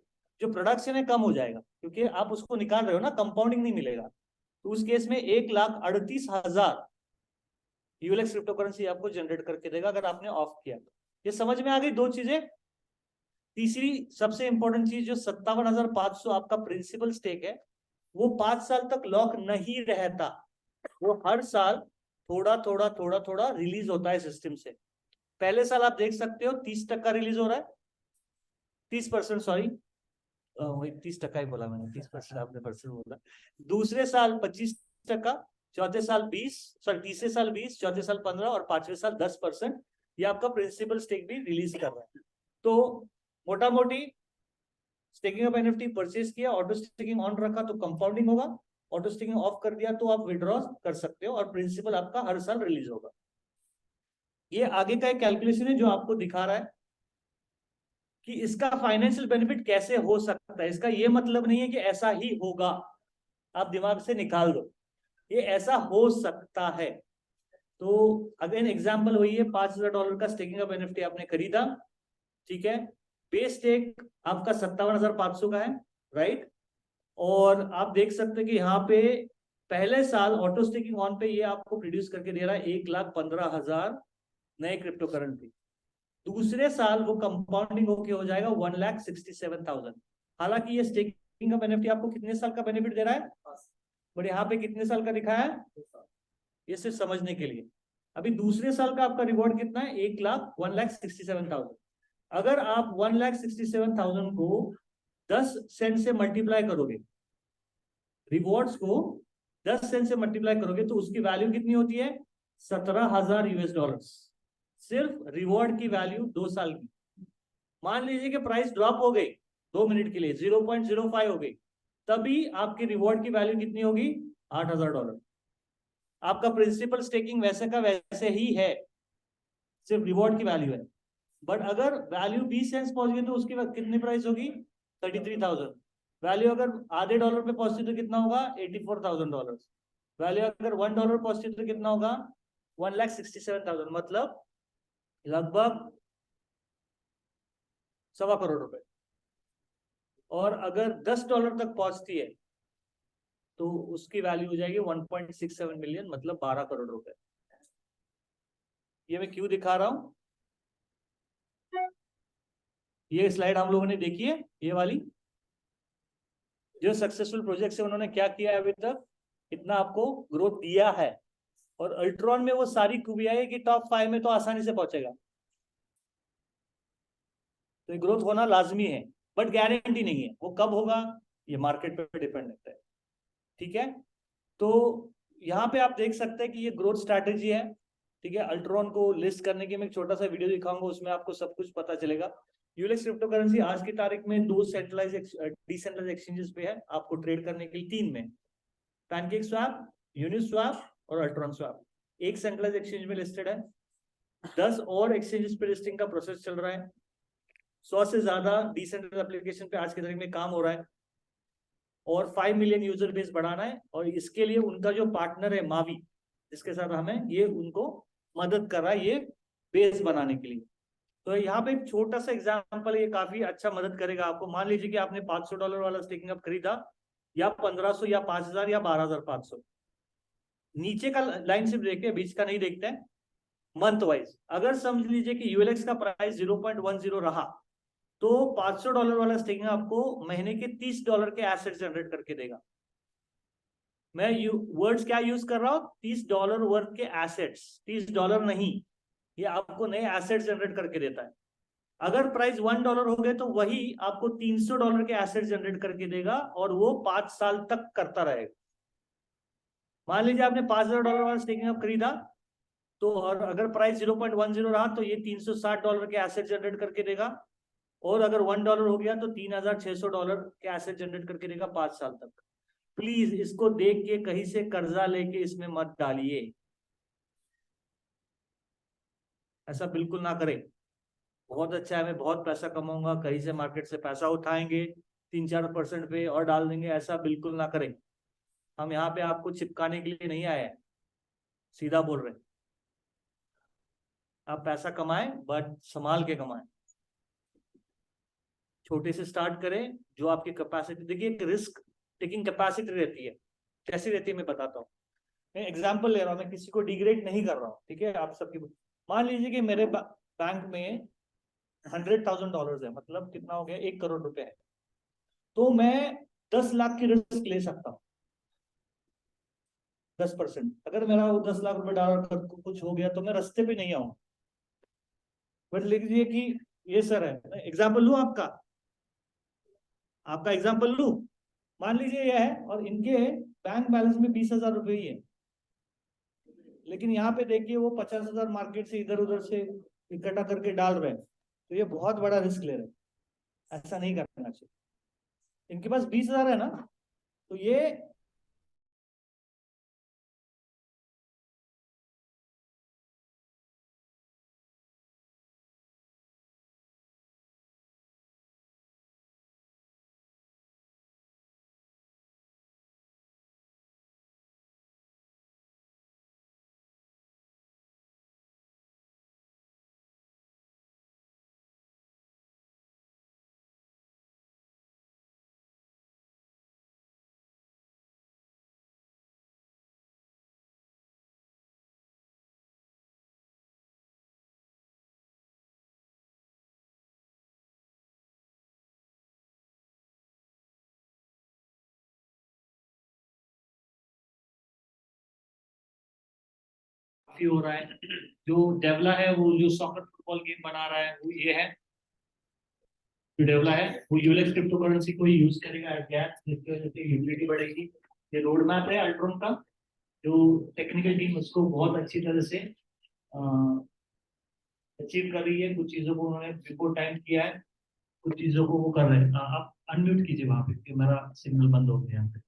जो प्रोडक्शन है कम हो जाएगा, क्योंकि आप उसको निकाल रहे हो ना, कंपाउंडिंग नहीं मिलेगा। तो उस केस में 1,38,000 यूएलएक्स क्रिप्टो करेंसी आपको जनरेट करके देगा अगर आपने ऑफ किया। ये समझ में आ गई 2 चीजें। तीसरी सबसे इंपॉर्टेंट चीज, जो 57,500 आपका प्रिंसिपल स्टेक है वो 5 साल तक लॉक नहीं रहता, वो हर साल थोड़ा थोड़ा थोड़ा थोड़ा रिलीज होता है सिस्टम से। पहले साल आप देख सकते हो 30% रिलीज हो रहा है, 30%, सॉरी 30% ही बोला मैंने, 30% आपने परसेंट बोला। दूसरे साल 25%, चौथे साल 20, सॉरी तीसरे साल 20, चौथे साल 15 और पांचवें साल 10% ये आपका प्रिंसिपल स्टेक भी रिलीज कर रहा है। तो मोटा मोटी स्टेकिंग ऑफ एनएफटी परचेज किया, ऑटो स्टेकिंग ऑन रखा तो कंपाउंडिंग होगा, ऑटो स्टेकिंग ऑफ कर दिया तो आप विड्रॉ कर सकते हो और प्रिंसिपल आपका हर साल रिलीज होगा। ये आगे का एक कैलकुलेशन है जो आपको दिखा रहा है कि इसका फाइनेंशियल बेनिफिट कैसे हो सकता है। इसका ये मतलब नहीं है कि ऐसा ही होगा, आप दिमाग से निकाल दो, ये ऐसा हो सकता है। तो अगेन एग्जांपल वही है, $5,000 का स्टेकिंग ऑफ एनएफटी आपने खरीदा, ठीक है, बेस स्टेक आपका 57,500 का है, राइट। और आप देख सकते हैं कि यहाँ पे पहले साल ऑटो स्टेकिंग ऑन पे ये आपको प्रोड्यूस करके दे रहा है 1,15,000 नए क्रिप्टो करेंसी। दूसरे साल वो कंपाउंडिंग होके हो जाएगा 1,67,000। हालांकि ये स्टेकिंग ऑफ एनएफटी आपको कितने साल का बेनिफिट दे रहा है, बट यहाँ पे कितने साल का दिखा है, ये सिर्फ समझने के लिए। अभी दूसरे साल का आपका रिवॉर्ड कितना है, 1,67,000। अगर आप 1,67,000 को 10 सेंट से मल्टीप्लाई करोगे, रिवॉर्ड्स को 10 सेंट से मल्टीप्लाई करोगे तो उसकी वैल्यू कितनी होती है, $17,000। सिर्फ रिवॉर्ड की वैल्यू 2 साल की। मान लीजिए कि प्राइस ड्रॉप हो गई 2 मिनट के लिए, 0.05 हो गई, तभी आपकी रिवॉर्ड की वैल्यू कितनी होगी, $8,000। आपका प्रिंसिपल स्टेकिंग वैसे का वैसे ही है, सिर्फ रिवॉर्ड की वैल्यू है। बट अगर वैल्यू 20 सेंट्स पहुंच गई तो उसकी कितनी प्राइस होगी, 33,000। वैल्यू अगर आधे डॉलर पे पहुंचती तो कितना होगा, $84,000। वैल्यू अगर $1 पहुंचती तो कितना होगा, 1,67,000, मतलब लगभग $2.25 करोड़। और अगर $10 तक पहुंचती है तो उसकी वैल्यू हो जाएगी 1.67 मिलियन, मतलब 12 करोड़ रुपए। ये मैं क्यों दिखा रहा हूं, ये स्लाइड हम लोगों ने देखी है, ये वाली जो सक्सेसफुल प्रोजेक्ट है उन्होंने क्या किया है अभी तक, इतना आपको ग्रोथ दिया है। और अल्ट्रॉन में वो सारी खूबियां है कि टॉप 5 में तो आसानी से पहुंचेगा, तो ये ग्रोथ होना लाजमी है, बट गारंटी नहीं है, वो कब होगा ये मार्केट पे डिपेंड रहता है, ठीक है। तो यहाँ पे आप देख सकते हैं कि ये ग्रोथ स्ट्रैटेजी है, ठीक है। अल्ट्रॉन को लिस्ट करने की मैं एक छोटा सा वीडियो दिखाऊंगा, उसमें आपको सब कुछ पता चलेगा। यूएलएक्स क्रिप्टो करेंसी आज की तारीख में 2 सेंट्रलाइज डिसेंट्रलाइज एक्सचेंजेस पे है आपको ट्रेड करने के लिए, 3 में, पैनकेक स्वैप, यूनिस्वैप और अल्ट्रॉन स्वैप। एक सेंट्रलाइज एक्सचेंज में लिस्टेड है, 10 और एक्सचेंजेस पे लिस्टिंग का प्रोसेस चल रहा है, 100 से ज्यादा डिसेंट्रलाइज एप्लीकेशन पे आज की तारीख में काम हो रहा है, और 5 मिलियन यूजर बेस बढ़ाना है। और इसके लिए उनका जो पार्टनर है मावी, जिसके साथ हमें, ये उनको मदद कर रहा है ये बेस बनाने के लिए। तो यहाँ पे एक छोटा सा एग्जांपल, ये काफी अच्छा मदद करेगा आपको। मान लीजिए कि आपने $500 वाला स्टेकिंग अप खरीदा, या 1,500 या 5,000 या 12,500, नीचे का लाइन सिर्फ देखते हैं, बीच का नहीं देखते हैं। Month wise. अगर समझ लीजिए कि यूएलएक्स का प्राइस 0.10 रहा, तो $500 वाला स्टेकिंग आपको महीने के $30 के एसेट जनरेट करके देगा। मैं वर्ड्स क्या यूज कर रहा हूं, $30 वर्थ के एसेट्स, $30 नहीं, ये आपको नए एसेट्स जनरेट करके देता है। अगर प्राइस $1 हो गए तो वही आपको $300 के एसेट जनरेट करके देगा, और वो 5 साल तक करता रहेगा। मान लीजिए आपने $5,000 वाला स्टेकिंग अप खरीदा, तो और अगर प्राइस 0.10 रहा तो ये $360 के एसेट जनरेट करके देगा, और अगर $1 हो गया तो $3,600 के एसेट जनरेट करके देगा 5 साल तक। प्लीज इसको देख के कहीं से कर्जा लेके इसमें मत डालिए, ऐसा बिल्कुल ना करें। बहुत अच्छा है, मैं बहुत पैसा कमाऊंगा, कहीं से मार्केट से पैसा उठाएंगे 3-4% पे और डाल देंगे, ऐसा बिल्कुल ना करें। हम यहाँ पे आपको चिपकाने के लिए नहीं आए हैं, सीधा बोल रहे हैं। आप पैसा कमाएं, बट संभाल के कमाएं, छोटे से स्टार्ट करें। जो आपकी कैपेसिटी, देखिए एक रिस्क टेकिंग कैपेसिटी रहती है, कैसी रहती है मैं बताता हूँ। मैं एग्जांपल ले रहा हूँ, मैं किसी को डिग्रेड नहीं कर रहा हूँ, ठीक है। आप सबकी, मान लीजिए कि मेरे बैंक में $100,000 है, मतलब कितना हो गया, 1 करोड़ रुपए है। तो मैं 10 लाख की रिस्क ले सकता हूँ, 10%। अगर मेरा वो 10 लाख रुपए डॉलर का कुछ हो गया तो मैं रास्ते पे नहीं आऊंगा। बट लिख लीजिए कि ये सर है, एग्जाम्पल लू आपका, एग्जाम्पल लू। मान लीजिए ये है, और इनके बैंक बैलेंस में 20,000 रुपए ही है, लेकिन यहाँ पे देखिए वो 50,000 मार्केट से इधर उधर से इकट्ठा करके डाल रहे हैं, तो ये बहुत बड़ा रिस्क ले रहे हैं, ऐसा नहीं करना चाहिए। इनके पास 20,000 है ना, तो ये काफी हो रहा है। जो डेवला है, वो जो सॉकर फुटबॉल गेम बना रहा है, वो ये है, जो डेवला है वो यूएक्स क्रिप्टो करेंसी को ही यूज करेगा एज गैस, जिसकी वजह से यूटिलिटी बढ़ेगी। ये रोड मैप है अल्ट्रॉन का, जो टेक्निकल टीम उसको बहुत अच्छी तरह से अचीव कर रही है। कुछ चीजों को उन्होंने बिफोर टाइम किया है, कुछ चीजों को वो कर रहे हैं। आप अनम्यूट कीजिए वहां पे, कि मेरा सिग्नल बंद हो गया यहाँ पे।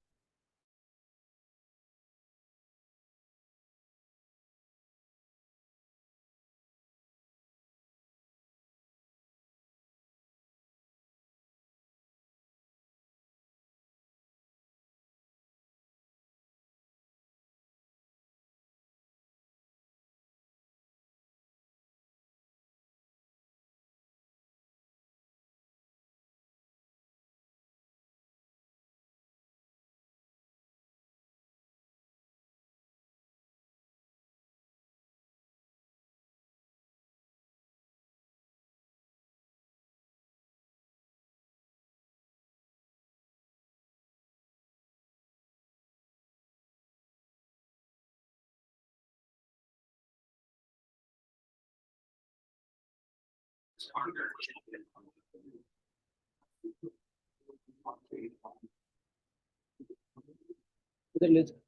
उधर ले जाओ।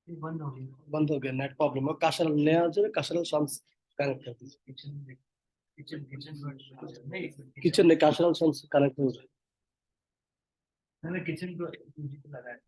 बंद हो गया, नेट प्रॉब्लम है। काशल नया जो है, काशल शम्स कनेक्ट कर दीजिए। किचन में काशल शम्स कनेक्ट हो रहा है। किचन को लगा है।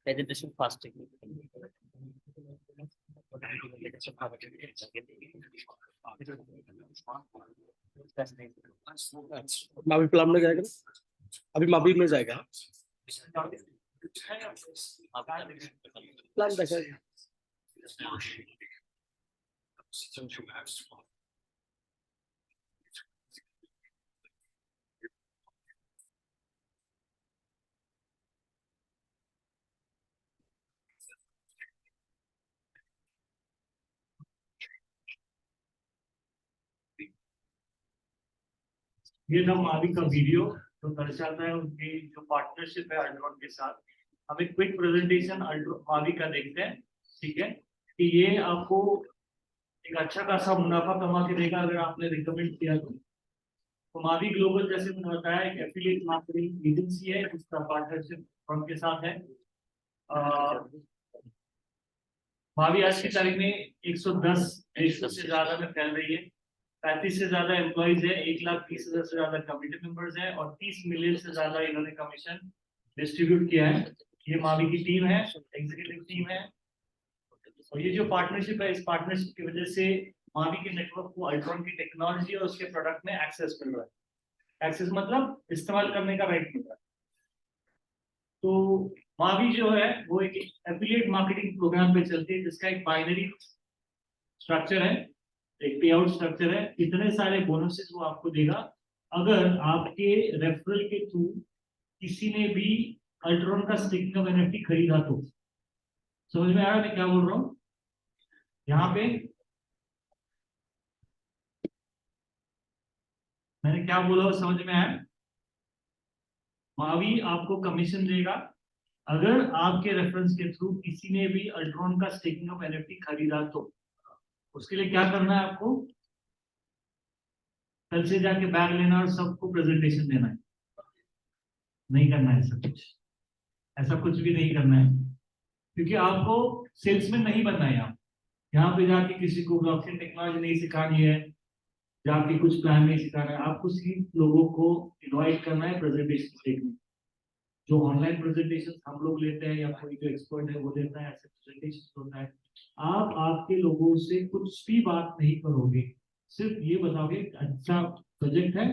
Presentation fasting. मावी प्लान में जाएगा ना? अभी मावी में जाएगा प्लान देखा ये था मावी का वीडियो तो दर्शाता है उनकी जो पार्टनरशिप है अल्ट्रॉन के साथ। हम एक क्विक प्रेजेंटेशन मावी का देखते हैं, ठीक है, कि ये आपको एक अच्छा खासा मुनाफा कमा के देगा अगर आपने रिकमेंड किया तो मावी ग्लोबल जैसे मैंने बताया एक एफिलिएट मार्केटिंग एजेंसी है जिसका पार्टनरशिप फर्म के साथ है। मावी आज की तारीख में 110 देशों से ज्यादा में फैल रही है, 35 से ज्यादा एम्प्लॉइज है, 1,20,000 से ज्यादा कमिटेड मेंबर्स है और 30 मिलियन से ज्यादा इन्होंने कमीशन डिस्ट्रीब्यूट किया है। ये मावी की टीम है, एग्जीक्यूटिव टीम है और ये जो पार्टनरशिप है इस पार्टनरशिप की वजह से मावी के नेटवर्क को अल्ट्रॉन की टेक्नोलॉजी और उसके प्रोडक्ट में एक्सेस मिल रहा है। एक्सेस मतलब इस्तेमाल करने का राइट मिल रहा है। तो मावी जो है वो एक एफिलिएट मार्केटिंग प्रोग्राम पे चलती है जिसका एक बाइनरी स्ट्रक्चर है, एक पे आउट स्ट्रक्चर है। इतने सारे बोनसेस वो आपको देगा अगर आपके रेफरल के थ्रू किसी ने भी अल्ट्रॉन का स्टेकिंग ऑफ एनएफटी खरीदा तो। समझ में आ रहा है मैं क्या बोल रहा हूँ? यहाँ पे मैंने क्या बोला समझ में आया? मावी आपको कमीशन देगा अगर आपके रेफरेंस के थ्रू किसी ने भी अल्ट्रॉन का स्टेकिंग ऑफ एनएफटी खरीदा तो। उसके लिए क्या करना है आपको? कल से जाके बैग लेना और सबको प्रेजेंटेशन देना है। नहीं करना है ऐसा कुछ भी नहीं करना है क्योंकि आपको सेल्समैन नहीं बनना है। यहाँ पे जाके किसी को ब्लॉकचेन टेक्नोलॉजी नहीं सिखानी है, जाके कुछ प्लान नहीं सिखाना है। आपको सिर्फ लोगों को इनवाइट करना है प्रेजेंटेशन देखने। जो ऑनलाइन प्रेजेंटेशन हम लोग लेते हैं या कोई जो एक्सपर्ट है वो देता है, ऐसे प्रेजेंटेशन होता है। आप आपके लोगों से कुछ भी बात नहीं करोगे, सिर्फ ये बताओगे अच्छा प्रोजेक्ट है,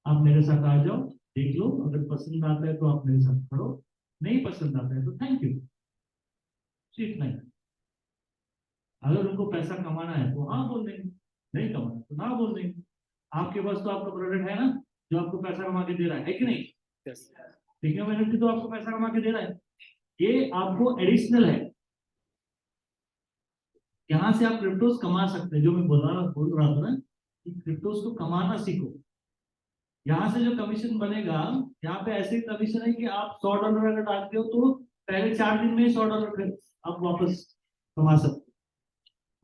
आप मेरे साथ आ जाओ, देख लो, अगर पसंद आता है तो आप मेरे साथ करो, नहीं पसंद आता है तो थैंक यू, सिर्फ नहीं। अगर उनको पैसा कमाना है तो हाँ बोल देंगे, नहीं कमाना तो ना बोल देंगे। आपके पास तो आपका प्रोडक्ट है ना जो आपको पैसा कमा के दे रहा है कि नहीं? ठीक है, मैंने तो आपको पैसा कमा के दे रहा है, ये आपको एडिशनल है। यहाँ से आप क्रिप्टोस कमा सकते हैं। जो मैं बोल रहा था ना कि क्रिप्टोस को कमाना सीखो। यहाँ से जो कमीशन बनेगा, यहाँ पे ऐसे कमीशन है कि आप $100 अगर डालते हो तो पहले 4 दिन में $100 आप वापस कमा सकते हो।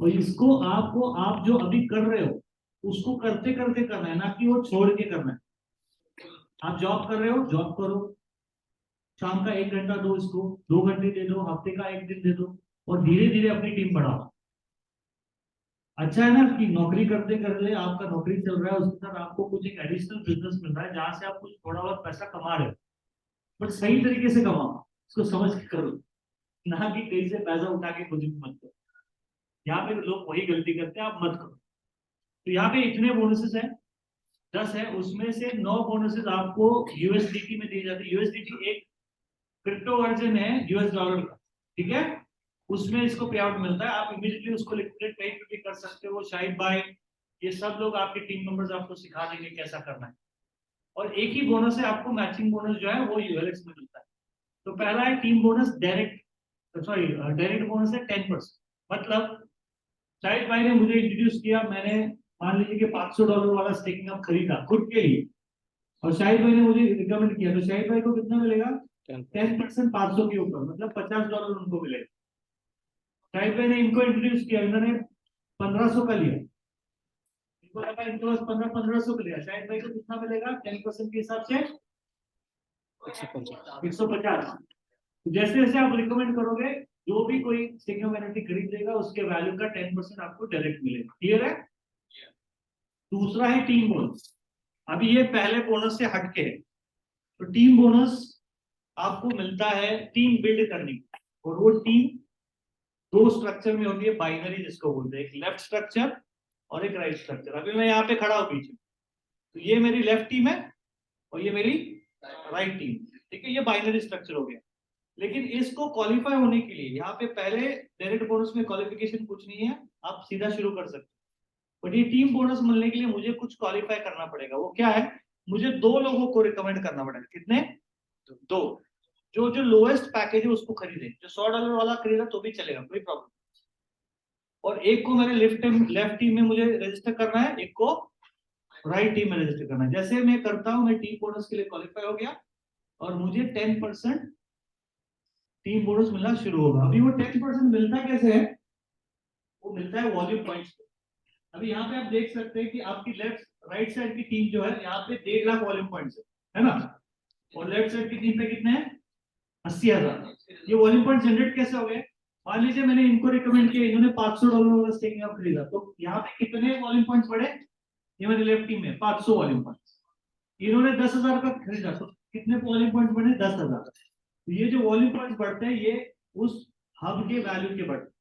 और इसको आपको आप जो अभी कर रहे हो उसको करते करते करना है, ना कि वो छोड़ के करना है। आप जॉब कर रहे हो, जॉब करो, शाम का 1 घंटा दो इसको, 2 घंटे दे दो, हफ्ते का 1 दिन दे दो और धीरे धीरे अपनी टीम बढ़ाओ। अच्छा है ना कि नौकरी करते करते आपका नौकरी चल रहा है, उसके साथ आपको कुछ एक एडिशनल बिजनेस मिल रहा है जहां से आप कुछ थोड़ा बहुत पैसा कमा रहे हो, बट सही तरीके से कमाओ, इसको समझ के करो, ना कि कहीं से पैसा उठा के कुछ भी मत करो। यहाँ पे लोग वही गलती करते हैं, आप मत करो। तो यहाँ पे इतने बोनसेस है, 10 है, उसमें से 9 बोनसेस आपको यूएसडीटी में दी जाती है। यूएसडीटी एक क्रिप्टो वर्जन है यूएस डॉलर का, ठीक है, उसमें इसको पे आउट मिलता है। आप इमीडिएटली उसको लिक्विडेट कहीं पे भी कर सकते हो। शाहिद भाई, ये सब लोग आपके टीम मेंबर्स आपको सिखा देंगे कैसा करना है। और एक ही बोनस है आपको, मैचिंग बोनस जो है वो यूएलएक्स में मिलता है। तो पहला है टीम बोनस, डायरेक्ट बोनस है 10%। मतलब शाहिद भाई ने मुझे इंट्रोड्यूस किया, मैंने मान लीजिए कि $500 वाला स्टेकिंग अप खरीदा खुद के लिए और शाहिद भाई ने मुझे रिकमेंड किया, तो शाहिद भाई को कितना मिलेगा? 10% 500 के ऊपर, मतलब $50 उनको मिलेगा। शायद मैंने इनको इंट्रोड्यूस किया, इन्होंने 1500 का लिया, इनको लगा इनको 1500 का लिया, शायद भाई को कितना मिलेगा 10% के हिसाब से 150। जैसे जैसे आप रिकमेंड करोगे, जो भी कोई स्टेकिंग एनएफटी खरीद लेगा उसके वैल्यू का 10% आपको डायरेक्ट मिलेगा। क्लियर है? दूसरा है टीम बोनस। अभी ये पहले बोनस से हटके है। तो टीम बोनस आपको मिलता है टीम बिल्ड करने की, और वो टीम दो स्ट्रक्चर में होती है, बाइनरी जिसको बोलते हैं, एक लेफ्ट स्ट्रक्चर और एक राइट स्ट्रक्चर। अभी मैं यहाँ पे खड़ा हूँ पीछे, तो ये मेरी लेफ्ट टीम है और ये मेरी राइट टीम, ठीक है, ये बाइनरी स्ट्रक्चर हो गया। लेकिन इसको क्वालिफाई होने के लिए यहाँ पे पहले डायरेक्ट बोनस में क्वालिफिकेशन कुछ नहीं है, आप सीधा शुरू कर सकते हो। बट ये टीम बोनस मिलने के लिए मुझे कुछ क्वालिफाई करना पड़ेगा। वो क्या है? मुझे 2 लोगों को रिकमेंड करना पड़ेगा। कितने? 2। जो जो लोएस्ट पैकेज है उसको खरीदे। जो $100 वाला खरीदा तो भी चलेगा, कोई प्रॉब्लम। और एक को मैंने लेफ्ट टीम में मुझे रजिस्टर करना है, एक को राइट टीम में रजिस्टर करना है। जैसे मैं करता हूं, मैं टीम बोनस के लिए क्वालिफाई हो गया और मुझे 10% टीम बोनस मिलना शुरू होगा। अभी वो 10% मिलता कैसे है? वो मिलता है वॉल्यूम पॉइंट्स। अभी यहाँ पे आप देख सकते हैं कि आपकी राइट साइड की टीम जो है, यहाँ पे 1.5 लाख वॉल्यूम पॉइंट्स है ना, और लेफ्ट साइड की टीम पे कितने हैं? 80,000। ये वॉल्यूम पॉइंट जनरेट कैसे हो गए? मान लीजिए मैंने इनको रिकमेंड किया, इन्होंने $500 वाला स्टेकिंग अप खरीदा, तो यहाँ पे कितने वॉल्यूम पॉइंट्स बढ़े? ये मेरी लेफ्ट टीम में 500 वॉल्यूम पॉइंट्स। इन्होंने 10,000 का खरीदा, तो कितने वॉल्यूम पॉइंट्स बढ़े? 10,000। तो ये जो वॉल्यूम पॉइंट्स बढ़ते हैं, ये उस हब के वैल्यू के बढ़ते।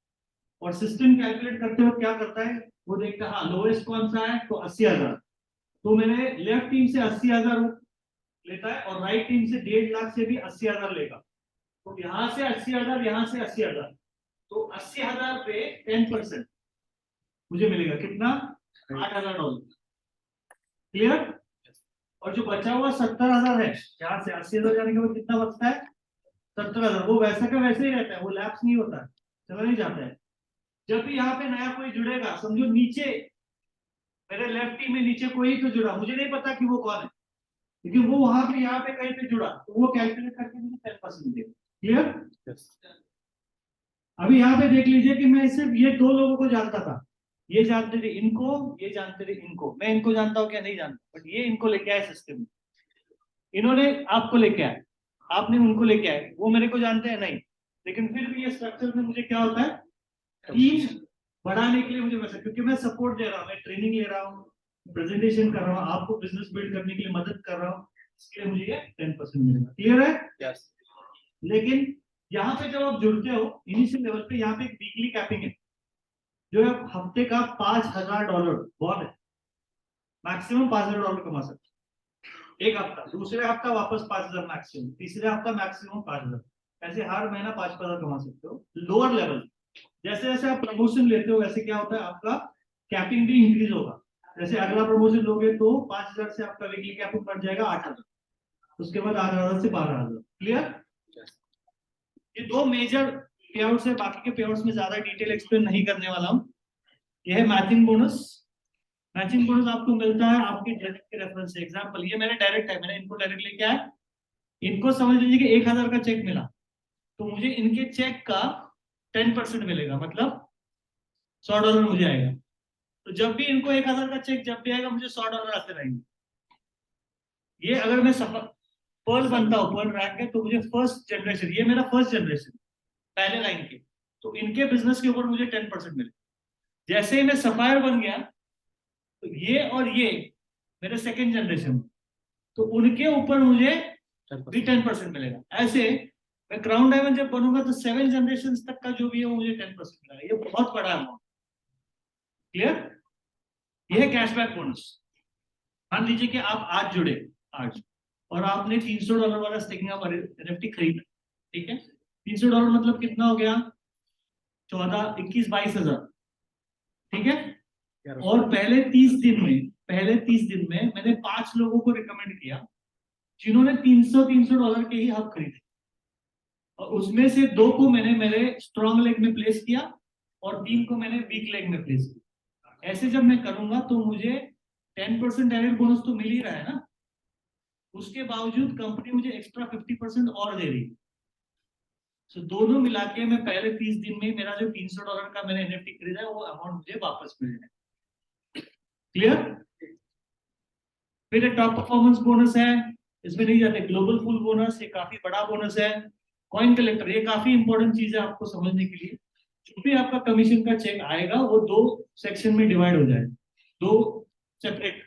और सिस्टम कैलकुलेट करते वक्त क्या करता है, वो देखता है हाँ लोएस्ट कौन सा है, तो 80,000। तो मैंने लेफ्ट टीम से 80,000 लेता है और राइट टीम से 1.5 लाख से भी 80,000 लेगा। तो यहाँ से 80,000, यहाँ से 80,000, तो 80,000 पे 10% मुझे मिलेगा कितना? $8,000। क्लियर? और जो बचा हुआ 70,000 है, यहाँ से 80,000 जाने के बाद कितना बचता है? 70,000। वो वैसा का वैसे ही रहता है, वो लैप्स नहीं होता है, चला नहीं जाता है। जब भी यहाँ पे नया कोई जुड़ेगा, समझो नीचे मेरे लेफ्ट टीम में नीचे कोई तो जुड़ा, मुझे नहीं पता कि वो कौन है, लेकिन वो वहां पे यहाँ पे कहीं पे जुड़ा, तो वो कैलकुलेट करके मुझे 10% देगा। क्लियर? अभी यहाँ पे देख लीजिए कि मैं सिर्फ ये 2 लोगों को जानता था, ये जानते थे इनको, ये जानते थे इनको। मैं इनको जानता हूँ क्या? नहीं जानता, बट ये इनको लेके आए सिस्टम में, इन्होंने आपको लेके आए, आपने उनको लेके आए, वो मेरे को जानते हैं नहीं, लेकिन फिर भी ये स्ट्रक्चर में मुझे क्या होता है, टीम बढ़ाने के लिए मुझे वैसा, क्योंकि मैं सपोर्ट दे रहा हूँ, मैं ट्रेनिंग ले रहा हूँ, प्रेजेंटेशन कर रहा हूँ, आपको बिजनेस बिल्ड करने के लिए मदद कर रहा हूँ, इसके लिए मुझे ये 10% मिलेगा। क्लियर है? Yes. लेकिन यहाँ पे जब आप जुड़ते हो इनिशियल लेवल पे, यहाँ पे एक वीकली कैपिंग है, जो है हफ्ते का $5,000, बहुत है, मैक्सिमम $5,000 कमा सकते एक हफ्ता, दूसरे हफ्ता वापस 5,000 मैक्सिमम, तीसरे हफ्ता मैक्सिमम 5,000, ऐसे हर महीना 5,000 कमा सकते हो। लोअर लेवल जैसे जैसे आप प्रमोशन लेते हो, वैसे क्या होता है, आपका कैपिंग भी इंक्रीज होगा। जैसे अगला प्रमोशन लोगे तो 5,000 से आपका वीकली कैपिंग बढ़ जाएगा 8,000, उसके बाद 8,000 से 12,000। क्लियर? ये 2 मेजर पे आउट्स है, बाकी के पे आउट्स में ज्यादा डिटेल एक्सप्लेन नहीं करने वाला हूँ। यह है मैचिंग बोनस। मैचिंग बोनस आपको मिलता है आपके डायरेक्ट के रेफरेंस से। एग्जांपल ये मेरे डायरेक्ट है, मैंने इनको डायरेक्ट लेके आया, इनको समझ लीजिए कि 1,000 का चेक मिला, तो मुझे इनके चेक का 10% मिलेगा, मतलब $100 मुझे आएगा। तो जब भी इनको 1,000 का चेक जब भी आएगा, मुझे $100 आते रहेंगे। ये अगर मैं पर्ल बनता हूँ, पर्ल रैंक है, तो मुझे फर्स्ट जनरेशन, ये मेरा फर्स्ट जनरेशन पहले लाइन के, तो इनके बिजनेस के ऊपर मुझे 10% मिले। जैसे ही मैं सफायर बन गया, तो ये और ये मेरे सेकेंड जनरेशन, तो उनके ऊपर मुझे भी 10% मिलेगा। ऐसे मैं क्राउन डायमंड जब बनूंगा तो 7 जनरेशन तक का जो भी है वो मुझे 10% मिलेगा। ये बहुत बड़ा अमाउंट। क्लियर? ये है कैशबैक बोनस। मान लीजिए कि आप आज जुड़े, आज, और आपने $300 वाला स्टेकिंग अप एनएफटी खरीदा, ठीक है, $300 मतलब कितना हो गया, 14, 21, 22,000, ठीक है। और पहले 30 दिन में मैंने 5 लोगों को रिकमेंड किया जिन्होंने $300 के ही हब खरीदे, और उसमें से 2 को मैंने मेरे स्ट्रॉन्ग लेग में प्लेस किया और 3 को मैंने वीक लेग में प्लेस किया। ऐसे जब मैं करूंगा तो मुझे 10% डायरेक्ट बोनस तो मिल ही रहा है ना, उसके बावजूद कंपनी मुझे एक्स्ट्रा 50% और दे रही है। तो दोनों मिला के मैं पहले 30 दिन में मेरा जो $300 का मैंने NFT खरीदा है वो अमाउंट मुझे वापस मिल जाए। क्लियर? फिर टॉप परफॉर्मेंस बोनस है, इसमें नहीं जाते। ग्लोबल फुल बोनस, ये काफी बड़ा बोनस है। कॉइन कलेक्टर, ये काफी इंपॉर्टेंट चीज है आपको समझने के लिए। जो भी आपका कमीशन का चेक आएगा वो 2 सेक्शन में डिवाइड हो जाए, 2 सेपरेट।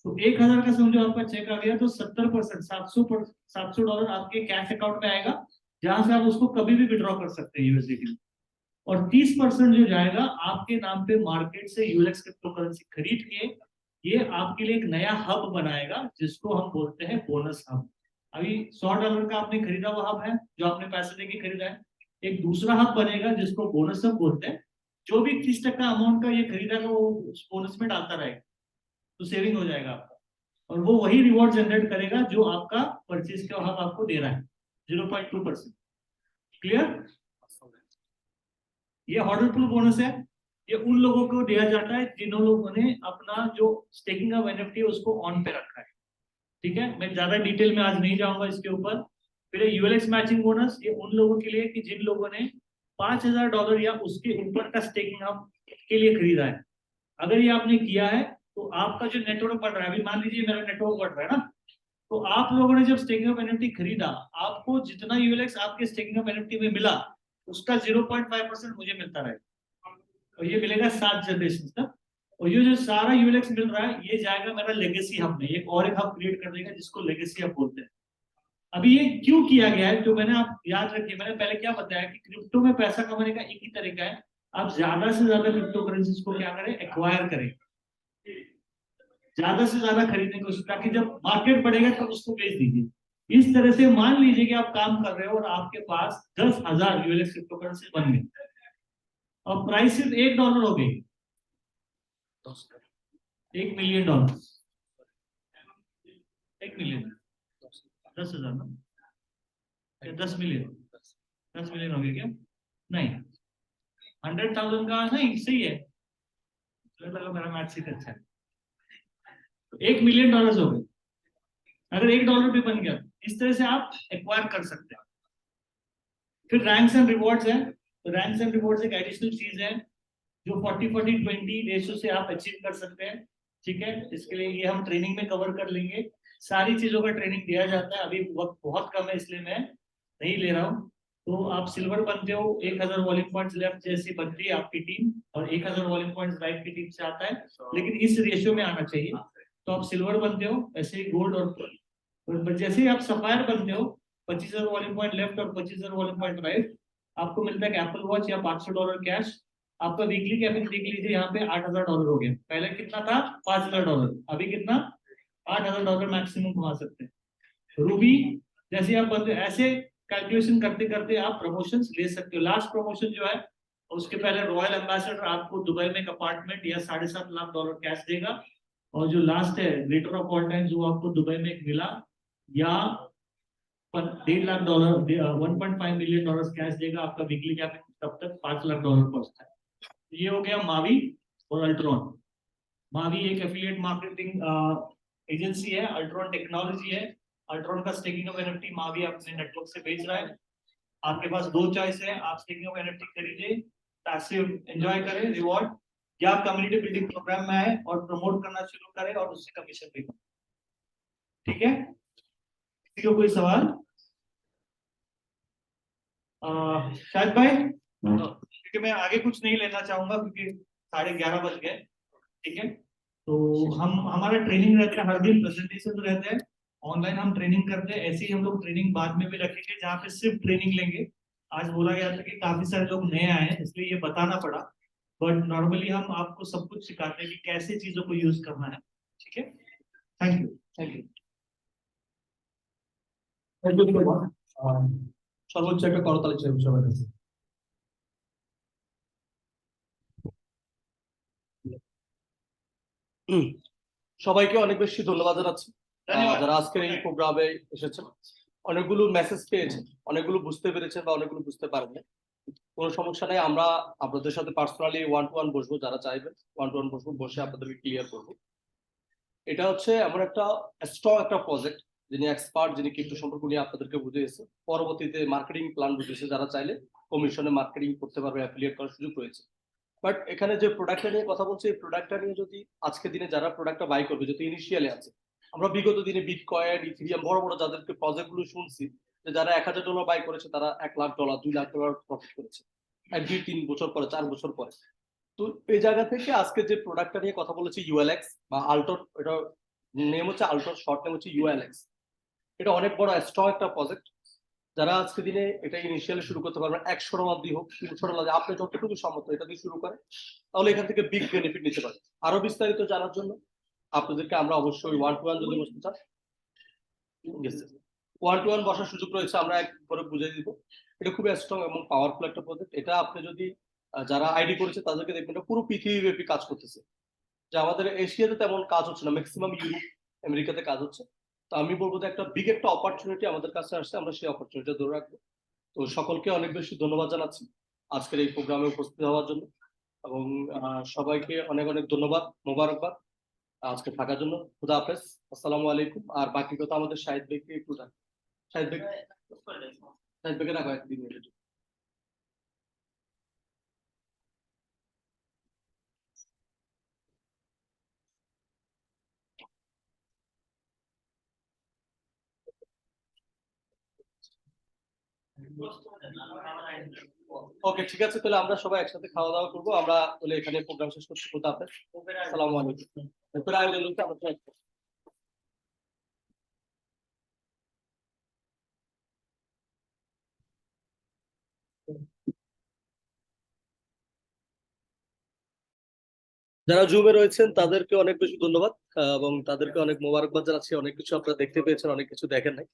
तो 1000 का समझो आपका चेक आ गया तो 70% $700 आपके कैश अकाउंट में आएगा, जहां से आप उसको कभी भी विड्रॉ कर सकते हैं यूएसडीटी में। और 30% जो जाएगा आपके नाम पे मार्केट से यूएलएक्स क्रिप्टो करेंसी खरीद के, ये आपके लिए एक नया हब बनाएगा जिसको हम बोलते हैं बोनस हब। अभी $100 का आपने खरीदा हुआ हब है जो आपने पैसे देके खरीदा है। एक दूसरा हब बनेगा जिसको बोनस हब बोलते हैं। जो भी 30% अमाउंट का ये खरीदा वो बोनस में डालता रहेगा, तो सेविंग हो जाएगा आपका। और वो वही रिवॉर्ड जनरेट करेगा जो आपका परचेज का हब आपको दे रहा है, 0.2%। क्लियर? ये हॉडलफुल बोनस है, ये उन लोगों को दिया जाता है जिन लोगों ने अपना जो स्टेकिंग ऑफ एनएफटी है उसको ऑन पे रखा है। ठीक है, मैं ज्यादा डिटेल में आज नहीं जाऊंगा इसके ऊपर। फिर यूएलएक्स मैचिंग बोनस, ये उन लोगों के लिए कि जिन लोगों ने $5000 या उसके ऊपर का स्टेकिंग ऑफ के लिए खरीदा है। अगर ये आपने किया है तो आपका जो नेटवर्क बढ़ रहा है, अभी मान लीजिए मेरा नेटवर्क बढ़ रहा है ना, तो आप लोगों ने जब स्टेकिंग ऑफ एनएफटी खरीदा, आपको जितना यूएलएक्स आपके स्टेकिंग ऑफ एनएफटी में मिला उसका 0.5% मुझे मिलता रहेगा। और ये मिलेगा 7 जनरेशन तक। और ये जो सारा यूएलएक्स मिल रहा है ये जाएगा मेरा लेगेसी हब में, एक और एक हब क्रिएट कर देगा जिसको लेगेसी हब बोलते हैं। अभी ये क्यों किया गया है, तो मैंने, आप याद रखिए मैंने पहले क्या बताया कि क्रिप्टो में पैसा कमाने का एक ही तरीका है, आप ज्यादा से ज्यादा क्रिप्टो करेंसीज को क्या करें, एक्वायर करें, ज्यादा से ज्यादा खरीदने की कोशिश, ताकि जब मार्केट बढ़ेगा तब उसको बेच दीजिए। इस तरह से मान लीजिए कि आप काम कर रहे हो और आपके पास 10,000 यूएलएक्स क्रिप्टो करेंसी बन गई और प्राइस सिर्फ $1 हो गई, $1 मिलियन, 1 मिलियन, 10,000 ना, 10 मिलियन, 10 मिलियन हो गया क्या? नहीं, 100,000 का नहीं, सही है, लगा मेरा मैथ सीख अच्छा है। तो $1 मिलियन हो गए, अगर $1 भी बन गया, इस तरह से आप एक्वायर कर सकते हैं। फिर रैंक्स एंड रिवॉर्ड्स है, तो रैंक्स एंड रिवॉर्ड्स एक एडिशनल चीज है जो 40-40-20 रेशियो से आप अचीव कर सकते हैं। ठीक है, इसके लिए ये हम ट्रेनिंग में कवर कर लेंगे, सारी चीजों का ट्रेनिंग दिया जाता है। अभी वक्त बहुत कम है इसलिए मैं नहीं ले रहा हूँ। तो आप सिल्वर बनते हो, 1000 वॉल्यूम पॉइंट्स लेफ्ट जैसी बनती है आपकी टीम, और 1000 वॉल्यूम पॉइंट्स राइट की टीम से आता है, लेकिन इस रेशियो में आना चाहिए। तो आप सिल्वर बनते हो, ऐसे ही गोल्ड, और जैसे ही आप सफायर बनते हो, 25,000 वॉल्यूम पॉइंट लेफ्ट और 25,000 वॉल्यूम पॉइंट राइट, आपको मिलता है एप्पल वॉच या $500 कैश। आपका वीकली कैपिंग देख लीजिए, यहाँ पे $8,000 हो गया। पहले कितना था? $5,000, अभी कितना? $8,000 मैक्सिमम कमा सकते हैं। रूबी जैसे आप बनते, ऐसे कैलकुलेशन करते करते आप प्रमोशंस ले सकते हो। लास्ट प्रमोशन जो है उसके पहले रॉयल एम्बेसडर आपको दुबई में एक अपार्टमेंट या $7.5 लाख कैश देगा, और जो लास्ट है ग्रेटर ऑफ ऑल टाइम्स, वो आपको दुबई में एक मिला या $1.5 लाख, $1.5 मिलियन कैश देगा। आपका वीकली कैपिंग तब तक $5 लाख पहुंचता है। ये हो गया मावी और अल्ट्रॉन। मावी एक एफिलिएट मार्केटिंग एजेंसी है, अल्ट्रॉन टेक्नोलॉजी है। अल्ट्रॉन का स्टेकिंग ऑफ एनएफटी मावी अपने नेटवर्क से बेच रहा है। आपके पास 2 चॉइस है, आप स्टेकिंग ऑफ एनएफटी खरीदे, पैसिव एंजॉय करें रिवॉर्ड, या आप कम्युनिटी बिल्डिंग प्रोग्राम में आए और प्रमोट करना शुरू करें और उससे कमीशन भी। ठीक है, किसी को कोई सवाल? शायद भाई, क्योंकि मैं आगे कुछ नहीं लेना चाहूंगा क्योंकि 11:30 बज गए। ठीक है, तो हमारा ट्रेनिंग रहता है, हर दिन प्रेजेंटेशन रहते हैं, ऑनलाइन हम ट्रेनिंग करते हैं। ऐसे ही हम लोग ट्रेनिंग बाद में भी रखेंगे जहाँ पे सिर्फ ट्रेनिंग लेंगे। आज बोला गया था कि काफी सारे लोग नए आए हैं इसलिए ये बताना पड़ा, बट नॉर्मली हम आपको सब कुछ सिखाते हैं कि कैसे चीजों को यूज करना है। ठीक है, थैंक यू। Thank you. সর্বোচ্চ একটা করতালি চাই সবার কাছে। সবাইকে অনেক বেশি ধন্যবাদ জানাচ্ছি যারা আজকের এই প্রোগ্রামে এসেছেন। অনেকগুলো মেসেজ পেয়েছেন, অনেকগুলো বুঝতে পেরেছেন বা অনেকগুলো বুঝতে পারেননি। কোনো সমস্যা নেই, আমরা আপনাদের সাথে পার্সোনালি 1-to-1 বসবো, যারা চাইবেন 1-to-1 বসবো, বসে আপনাদেরকে ক্লিয়ার করবো। এটা হচ্ছে এমন একটা স্ট্রং একটা প্রজেক্ট যিনি এক্সপার্ট, যিনি ক্রিপ্টো সম্পর্ক নিয়ে আপনাদেরকে বুঝিয়েছে। পরবর্তীতে মার্কেটিং প্ল্যান বুঝিয়েছে, যারা চাইলে কমিশনে মার্কেটিং করতে পারবে, অ্যাফিলিয়েট করার সুযোগ রয়েছে। বাট এখানে যে প্রোডাক্টটা নিয়ে কথা বলছি, এই প্রোডাক্টটা নিয়ে যদি আজকে দিনে যারা প্রোডাক্টটা বাই করবে, যদি ইনিশিয়ালে আছে, আমরা বিগত দিনে বিটকয়েন, ইথেরিয়াম বড় বড় যাদেরকে প্রজেক্টগুলো শুনছি যে যারা $1000 বাই করেছে তারা $1,00,000 $2,00,000 প্রফিট করেছে 1-2-3 বছর পরে, 4 বছর পরে। তো এই জায়গা থেকে আজকে যে প্রোডাক্টটা নিয়ে কথা বলেছি ইউএলএক্স বা আল্টর, এটা নেম হচ্ছে আল্টর, শর্ট নেম হচ্ছে ইউএলএক্স। এটা অনেক বড় স্ট্রং একটা প্রজেক্ট। যারা আজকে দিনে এটা ইনিশিয়ালি শুরু করতে পারবেন, $100 দিয়ে হোক, $300 আপনি যতটুকু সম্মত এটা দিয়ে শুরু করেন, তাহলে এখান থেকে বিগ বেনিফিট নিতে পারেন। আরো বিস্তারিত জানার জন্য আপনাদেরকে আমরা অবশ্যই 1-to-1 যদি বসতে চান, 1-to-1 বসার সুযোগ রয়েছে, আমরা এক করে বুঝিয়ে দিব। এটা খুবই স্ট্রং এবং পাওয়ারফুল একটা প্রজেক্ট। এটা আপনি যদি যারা আইডি করেছে তাদেরকে দেখবেন পুরো পৃথিবীব্যাপী কাজ করতেছে। যে আমাদের এশিয়াতে তেমন কাজ হচ্ছে না, ম্যাক্সিমাম ইউরোপ আমেরিকাতে কাজ হচ্ছে। তো আমি বলবো যে একটা বিগ একটা অপরচুনিটি আমাদের কাছে আসছে, আমরা সেই অপরচুনিটিটা ধরে রাখবো। তো সকলকে অনেক বেশি ধন্যবাদ জানাচ্ছি আজকের এই প্রোগ্রামে উপস্থিত হওয়ার জন্য, এবং সবাইকে অনেক অনেক ধন্যবাদ, মোবারকবাদ আজকে থাকার জন্য। খুদা হাফেজ, আসসালামু আলাইকুম। আর বাকি কথা আমাদের শাহিদ ভাইকে একটু জান। শাহিদ ভাইকে রাখো একদিন। ওকে, ঠিক আছে, তাহলে আমরা সবাই একসাথে খাওয়া দাওয়া করবো। আমরা তাহলে এখানে প্রোগ্রাম শেষ করছি। খুদা হাফেজ, আসসালামু আলাইকুম। এরপরে আয়োজন আমরা যারা জুমে রয়েছেন তাদেরকে অনেক বেশি ধন্যবাদ, এবং তাদেরকে অনেক মোবারকবাদ জানাচ্ছি। অনেক কিছু আপনারা দেখতে পেয়েছেন, অনেক কিছু দেখেন নাই।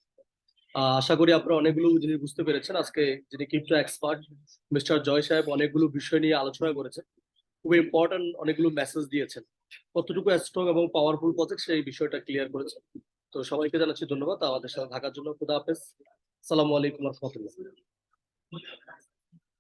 আশা করি আপনারা অনেকগুলো জিনিস বুঝতে পেরেছেন। আজকে যিনি ক্রিপ্টো এক্সপার্ট মিস্টার জয় সাহেব অনেকগুলো বিষয় নিয়ে আলোচনা করেছেন, খুবই ইম্পর্টেন্ট অনেকগুলো মেসেজ দিয়েছেন। কতটুকু স্ট্রং এবং পাওয়ারফুল প্রজেক্ট সেই বিষয়টা ক্লিয়ার করেছেন। তো সবাইকে জানাচ্ছি ধন্যবাদ আমাদের সাথে থাকার জন্য। খুদা হাফেজ, আসসালামু আলাইকুম ওয়া রাহমাতুল্লাহ।